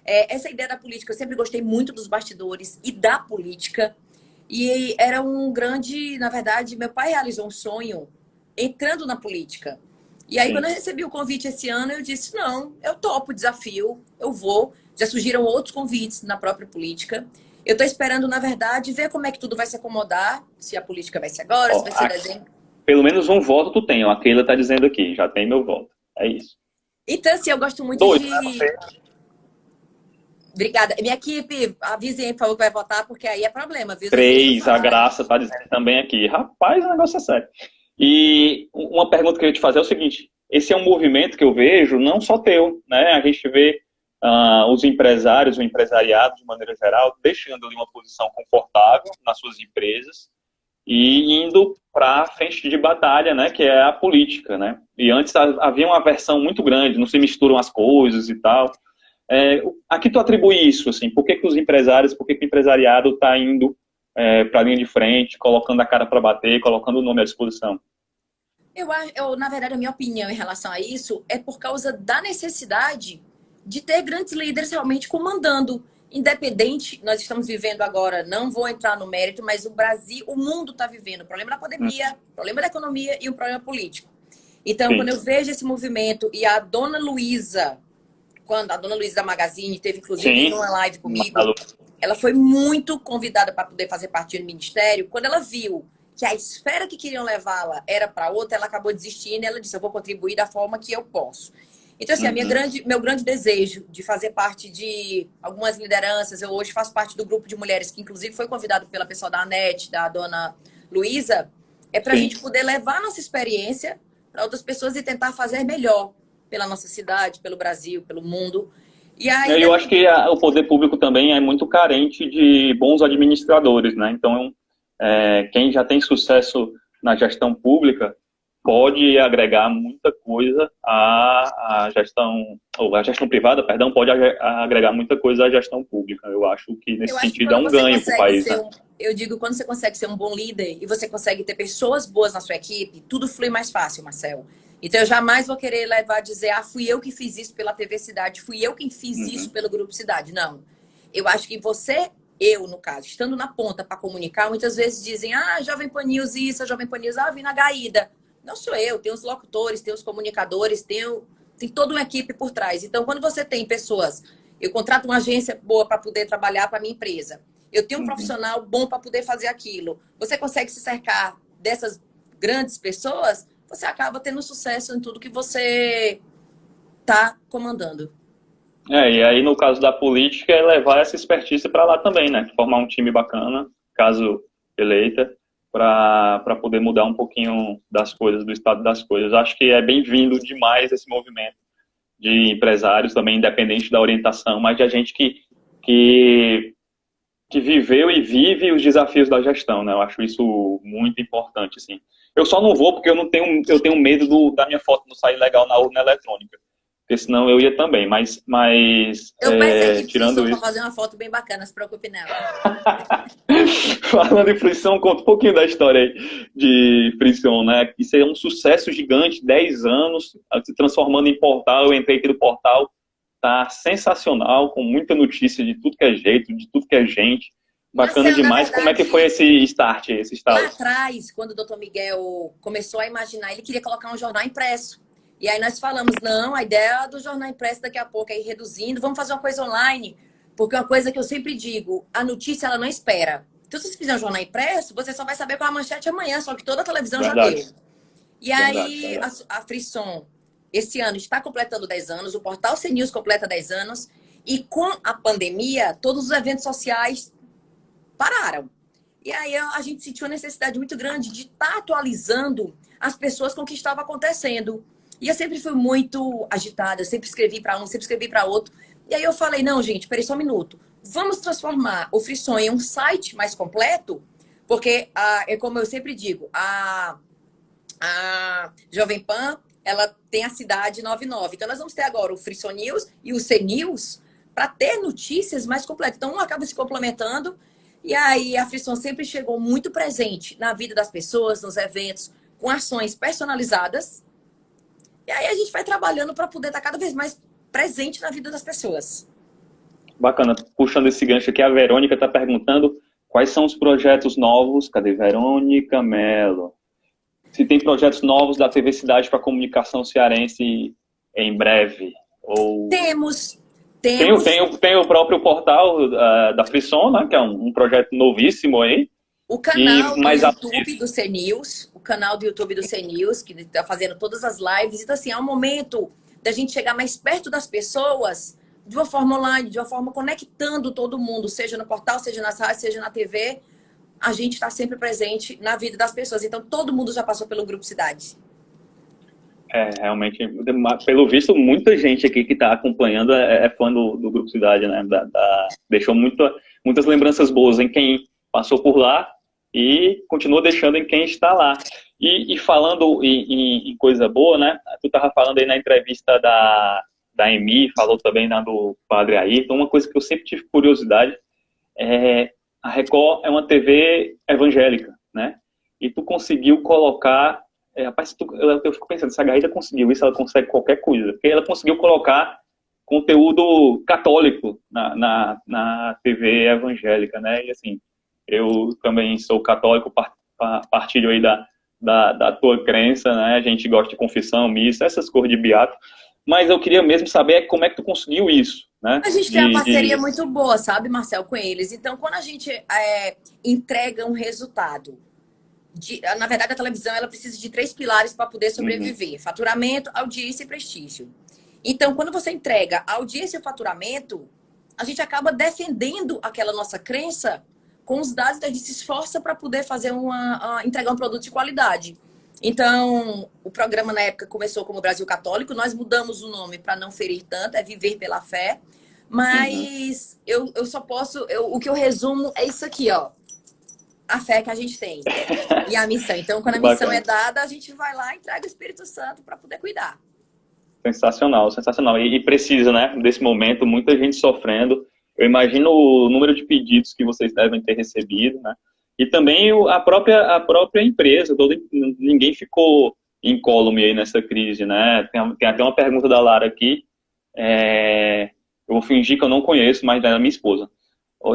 [SPEAKER 2] Essa ideia da política, eu sempre gostei muito dos bastidores e da política. E era um grande... Na verdade, meu pai realizou um sonho entrando na política. E aí, quando eu recebi o convite esse ano, eu disse, não, eu topo o desafio, eu vou. Já surgiram outros convites na própria política. Eu estou esperando, na verdade, ver como é que tudo vai se acomodar, se a política vai ser agora, se vai ser dezembro.
[SPEAKER 1] Pelo menos um voto tu tem, a Keila está dizendo aqui, já tem meu voto. É isso.
[SPEAKER 2] Então, assim, eu gosto muito de... Obrigada. Minha equipe, avisem, por favor, que vai votar, porque aí é problema, viu?
[SPEAKER 1] 3, a Graça está dizendo também aqui. Rapaz, o negócio é sério. E uma pergunta que eu ia te fazer é o seguinte, esse é um movimento que eu vejo, não só teu, né? A gente vê os empresários, o empresariado, de maneira geral, deixando ali uma posição confortável nas suas empresas e indo para a frente de batalha, né? Que é a política, né? E antes havia uma aversão muito grande, não se misturam as coisas e tal. A que tu atribui isso, assim? Por que os empresários, por que o empresariado está indo para a linha de frente, colocando a cara para bater, colocando o nome à disposição?
[SPEAKER 2] Na verdade, a minha opinião em relação a isso é por causa da necessidade de ter grandes líderes realmente comandando. Independente, nós estamos vivendo agora, não vou entrar no mérito, mas o Brasil, o mundo está vivendo o problema da pandemia, o problema da economia e o problema político. Então, quando eu vejo esse movimento e a dona Luísa, quando a dona Luísa da Magazine teve, inclusive, uma live comigo, ela foi muito convidada para poder fazer parte do ministério. Quando ela viu que a esfera que queriam levá-la era para outra, ela acabou desistindo e ela disse, eu vou contribuir da forma que eu posso. Então, assim, meu grande desejo de fazer parte de algumas lideranças, eu hoje faço parte do grupo de mulheres, que inclusive foi convidado pela pessoa da ANET, da dona Luísa, é para a gente poder levar a nossa experiência para outras pessoas e tentar fazer melhor pela nossa cidade, pelo Brasil, pelo mundo. E aí,
[SPEAKER 1] eu acho que o poder público também é muito carente de bons administradores, né? Então, quem já tem sucesso na gestão pública pode agregar muita coisa à gestão, ou a gestão privada, perdão, pode agregar muita coisa à gestão pública. Eu acho que
[SPEAKER 2] Eu
[SPEAKER 1] nesse
[SPEAKER 2] acho que
[SPEAKER 1] sentido é
[SPEAKER 2] quando
[SPEAKER 1] um
[SPEAKER 2] você
[SPEAKER 1] ganho para o
[SPEAKER 2] consegue
[SPEAKER 1] país,
[SPEAKER 2] ser
[SPEAKER 1] né?
[SPEAKER 2] um, eu digo, quando você consegue ser um bom líder e você consegue ter pessoas boas na sua equipe, tudo flui mais fácil, Marcel. Então eu jamais vou querer levar a dizer, fui eu que fiz isso pela TV Cidade, fui eu quem fiz isso
[SPEAKER 1] Uhum,
[SPEAKER 2] pelo Grupo Cidade. Não. Eu acho que você, eu, no caso, estando na ponta para comunicar, muitas vezes dizem, Jovem Pan News isso, a Jovem Pan News, vim na Gaída. Não sou eu, tem os locutores, tem os comunicadores, tem toda uma equipe por trás. Então, quando você tem pessoas, eu contrato uma agência boa para poder trabalhar para minha empresa. Eu tenho um
[SPEAKER 1] uhum.
[SPEAKER 2] profissional bom para poder fazer aquilo. Você consegue se cercar dessas grandes pessoas, você acaba tendo sucesso em tudo que você está comandando.
[SPEAKER 1] E aí no caso da política é levar essa expertise para lá também, né? Formar um time bacana, caso eleita, para poder mudar um pouquinho das coisas, do estado das coisas. Acho que é bem-vindo demais esse movimento de empresários também, independente da orientação, mas de a gente que, que viveu e vive os desafios da gestão, né? Eu acho isso muito importante, assim. Eu só não vou porque eu tenho medo da minha foto não sair legal na urna eletrônica, porque senão eu ia também,
[SPEAKER 2] Eu peço a equipe
[SPEAKER 1] tirando
[SPEAKER 2] Frisson para
[SPEAKER 1] isso.
[SPEAKER 2] fazer uma foto bem bacana, não se preocupe não.
[SPEAKER 1] Falando em Frisson, conta um pouquinho da história aí de Frisson, né? Isso é um sucesso gigante, 10 anos, se transformando em portal. Eu entrei aqui no portal, tá sensacional, com muita notícia de tudo que é jeito, de tudo que é gente. Bacana
[SPEAKER 2] Marcel, na
[SPEAKER 1] demais. Como é que
[SPEAKER 2] verdade,
[SPEAKER 1] foi esse start, esse
[SPEAKER 2] lá
[SPEAKER 1] estalo?
[SPEAKER 2] atrás, quando o doutor Miguel começou a imaginar, ele queria colocar um jornal impresso. E aí nós falamos, não, a ideia do jornal impresso daqui a pouco é ir reduzindo, vamos fazer uma coisa online. Porque uma coisa que eu sempre digo, a notícia ela não espera. Então, se você fizer um jornal impresso, você só vai saber qual é a manchete amanhã, só que toda a televisão já deu.
[SPEAKER 1] Verdade,
[SPEAKER 2] E
[SPEAKER 1] verdade,
[SPEAKER 2] aí,
[SPEAKER 1] verdade.
[SPEAKER 2] a Frisson, esse ano, está completando 10 anos, o portal CNews completa 10 anos, e com a pandemia, todos os eventos sociais pararam. E aí a gente sentiu a necessidade muito grande de estar atualizando as pessoas com o que estava acontecendo. E eu sempre fui muito agitada, eu sempre escrevi para um, sempre escrevi para outro. E aí eu falei, não, gente, peraí só um minuto. Vamos transformar o Frisson em um site mais completo, porque, é como eu sempre digo, a Jovem Pan, ela tem a cidade 99. Então, nós vamos ter agora o Frisson News e o C News para ter notícias mais completas. Então, um acaba se complementando. E aí, a Frisson sempre chegou muito presente na vida das pessoas, nos eventos, com ações personalizadas. E aí, a gente vai trabalhando para poder estar cada vez mais presente na vida das pessoas.
[SPEAKER 1] Bacana. Puxando esse gancho aqui, a Verônica está perguntando quais são os projetos novos. Cadê Verônica Mello? Se tem projetos novos da TV Cidade para comunicação cearense em breve. Ou
[SPEAKER 2] Temos,
[SPEAKER 1] tem,
[SPEAKER 2] temos
[SPEAKER 1] tem o próprio portal da Frisson, né, que é um projeto novíssimo aí.
[SPEAKER 2] o
[SPEAKER 1] E
[SPEAKER 2] canal do
[SPEAKER 1] mais além
[SPEAKER 2] YouTube
[SPEAKER 1] disso,
[SPEAKER 2] do CNews, o canal do YouTube do CNews, que está fazendo todas as lives. Então, assim, é um momento da gente chegar mais perto das pessoas de uma forma online, de uma forma conectando todo mundo, seja no portal, seja nas rádios, seja na TV. A gente está sempre presente na vida das pessoas. Então, todo mundo já passou pelo Grupo Cidade.
[SPEAKER 1] realmente, pelo visto, muita gente aqui que está acompanhando é fã do Grupo Cidade, né? Deixou muitas lembranças boas em quem passou por lá e continua deixando em quem está lá. E falando em coisa boa, né? Tu estava falando aí na entrevista da Emi, falou também do Padre Ayrton. Uma coisa que eu sempre tive curiosidade é a Record é uma TV evangélica, né? E tu conseguiu colocar rapaz, eu fico pensando, se a Garrida conseguiu isso, ela consegue qualquer coisa. Porque ela conseguiu colocar conteúdo católico na TV evangélica, né? E assim, eu também sou católico, partilho aí da tua crença, né? A gente gosta de confissão, missa, essas coisas de beato. Mas eu queria mesmo saber como é que tu conseguiu isso, né?
[SPEAKER 2] A gente tem uma parceria muito boa, sabe, Marcel, com eles. Então, quando a gente entrega um resultado, na verdade, a televisão ela precisa de 3 pilares para poder sobreviver:
[SPEAKER 1] Uhum.
[SPEAKER 2] faturamento, audiência e prestígio. Então, quando você entrega a audiência e o faturamento, a gente acaba defendendo aquela nossa crença com os dados, a gente se esforça para poder fazer entregar um produto de qualidade. Então, o programa na época começou como Brasil Católico, nós mudamos o nome para não ferir tanto, é Viver pela Fé.
[SPEAKER 1] Uhum.
[SPEAKER 2] Mas eu só posso, o que eu resumo é isso aqui, ó. a fé que a gente tem e a missão. Então, quando a missão é dada, a gente vai lá e entrega o Espírito Santo para poder cuidar.
[SPEAKER 1] Sensacional, sensacional. E precisa, né, desse momento, muita gente sofrendo. Eu imagino o número de pedidos que vocês devem ter recebido, né? E também a própria empresa, ninguém ficou incólume aí nessa crise, né? Tem até uma pergunta da Lara aqui, eu vou fingir que eu não conheço, mas é da minha esposa.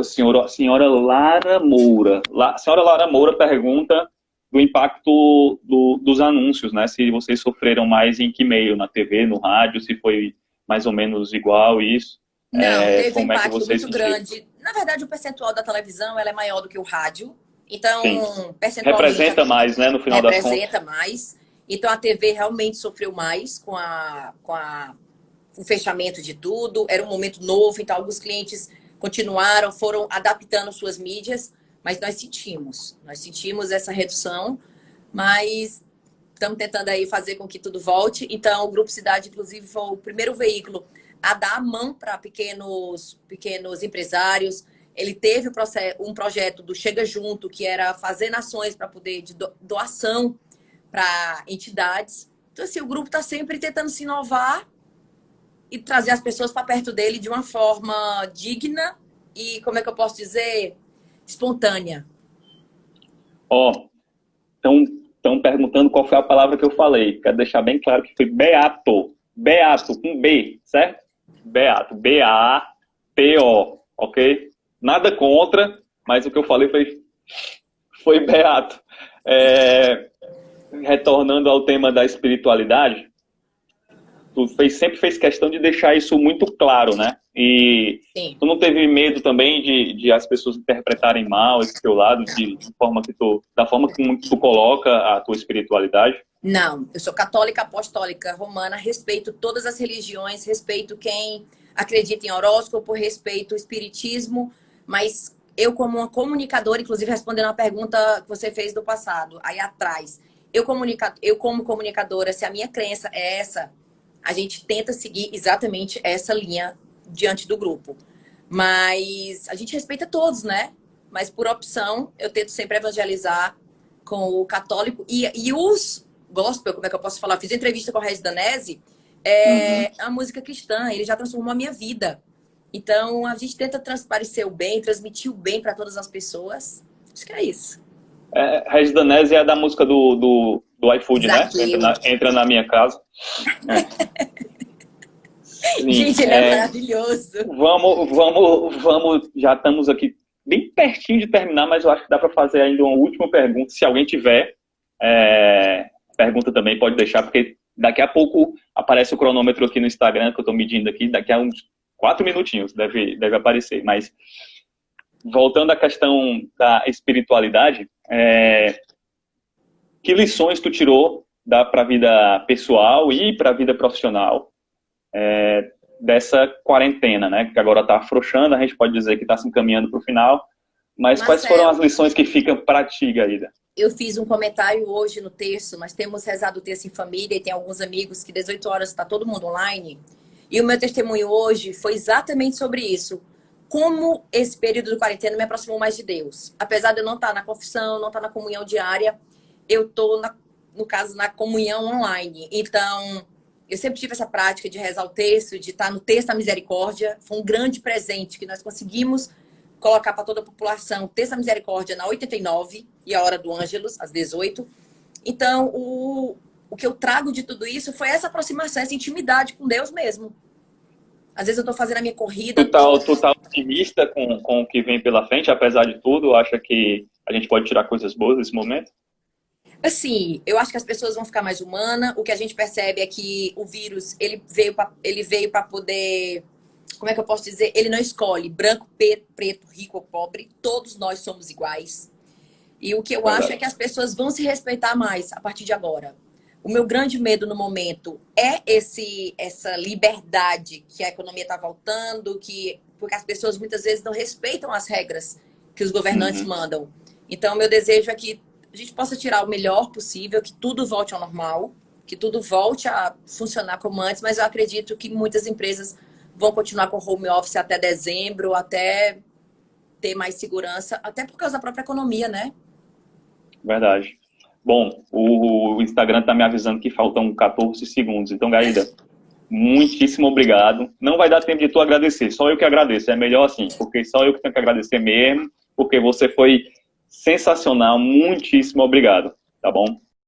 [SPEAKER 1] Senhora Lara Moura. Senhora Lara Moura pergunta do impacto dos anúncios, né? Se vocês sofreram mais em que meio? Na TV, no rádio, se foi mais ou menos igual isso?
[SPEAKER 2] Não, teve um
[SPEAKER 1] Como é que
[SPEAKER 2] impacto
[SPEAKER 1] vocês
[SPEAKER 2] muito
[SPEAKER 1] sentiram?
[SPEAKER 2] grande. Na verdade, o percentual da televisão ela é maior do que o rádio.
[SPEAKER 1] Sim.
[SPEAKER 2] Então, percentualmente,
[SPEAKER 1] Representa mais, né, no final das contas.
[SPEAKER 2] representa mais. Então, a TV realmente sofreu mais com o fechamento de tudo. Era um momento novo, então alguns clientes foram adaptando suas mídias, mas nós sentimos essa redução, mas estamos tentando aí fazer com que tudo volte. Então, o Grupo Cidade, inclusive, foi o primeiro veículo a dar a mão para pequenos empresários. Ele teve um projeto do Chega Junto, que era fazer ações para poder de doação para entidades. Então, assim, o grupo está sempre tentando se inovar e trazer as pessoas para perto dele de uma forma digna e, como é que eu posso dizer, espontânea.
[SPEAKER 1] Estão perguntando qual foi a palavra que eu falei. Quero deixar bem claro que foi beato. Beato, com B, certo? Beato. B-A-T-O, ok? Nada contra, mas o que eu falei foi beato. Retornando ao tema da espiritualidade, sempre fez questão de deixar isso muito claro, né? E
[SPEAKER 2] Sim.
[SPEAKER 1] Tu não teve medo também de as pessoas interpretarem mal esse teu lado, da forma como tu coloca a tua espiritualidade?
[SPEAKER 2] Não, eu sou católica, apostólica, romana, respeito todas as religiões, respeito quem acredita em horóscopo, respeito o espiritismo, mas eu como uma comunicadora, inclusive respondendo a pergunta que você fez do passado, aí atrás, eu como comunicadora, se a minha crença é essa, a gente tenta seguir exatamente essa linha diante do grupo. Mas a gente respeita todos, né? Mas por opção, eu tento sempre evangelizar com o católico. E os gospel, como é que eu posso falar? Fiz entrevista com a Regis Danese, a música cristã, ele já transformou a minha vida. Então, a gente tenta transparecer o bem, transmitir o bem para todas as pessoas. Acho que é isso.
[SPEAKER 1] Regis Danese é da música do iFood, né? Entra na minha casa. Sim,
[SPEAKER 2] gente, ele é maravilhoso.
[SPEAKER 1] Vamos, já estamos aqui bem pertinho de terminar, mas eu acho que dá para fazer ainda uma última pergunta. Se alguém tiver pergunta também, pode deixar, porque daqui a pouco aparece o cronômetro aqui no Instagram, que eu estou medindo aqui, daqui a uns 4 minutinhos deve aparecer. Mas, voltando à questão da espiritualidade, que lições tu tirou para a vida pessoal e para a vida profissional dessa quarentena, né? Que agora está afrouxando, a gente pode dizer que está se encaminhando para o final, mas Marcelo, quais foram as lições que ficam para ti, Gaída?
[SPEAKER 2] Eu fiz um comentário hoje no texto, nós temos rezado o texto em família e tem alguns amigos que 18 horas está todo mundo online, e o meu testemunho hoje foi exatamente sobre isso. Como esse período de quarentena me aproximou mais de Deus. Apesar de eu não estar na confissão, não estar na comunhão diária, eu estou, no caso, na comunhão online. Então, eu sempre tive essa prática de rezar o texto, de estar no texto da misericórdia. Foi um grande presente que nós conseguimos colocar para toda a população o texto da misericórdia na 89 e a hora do Ângelus, às 18. Então, o que eu trago de tudo isso foi essa aproximação, essa intimidade com Deus mesmo. Às vezes eu estou fazendo a minha corrida.
[SPEAKER 1] Tu tá otimista com o que vem pela frente, apesar de tudo? Acha que a gente pode tirar coisas boas nesse momento?
[SPEAKER 2] Assim, eu acho que as pessoas vão ficar mais humanas. O que a gente percebe é que o vírus, ele veio para poder... Como é que eu posso dizer? Ele não escolhe branco, preto, rico ou pobre. Todos nós somos iguais. E o que eu acho é que as pessoas vão se respeitar mais a partir de agora. O meu grande medo no momento é essa liberdade que a economia está voltando, porque as pessoas muitas vezes não respeitam as regras que os governantes mandam. Então, meu desejo é que a gente possa tirar o melhor possível, que tudo volte ao normal, que tudo volte a funcionar como antes, mas eu acredito que muitas empresas vão continuar com home office até dezembro, até ter mais segurança, até por causa da própria economia, né?
[SPEAKER 1] Verdade. Bom, o Instagram está me avisando que faltam 14 segundos. Então, Gaída, muitíssimo obrigado. Não vai dar tempo de tu agradecer, só eu que agradeço. É melhor assim, porque só eu que tenho que agradecer mesmo, porque você foi sensacional. Muitíssimo obrigado, tá bom?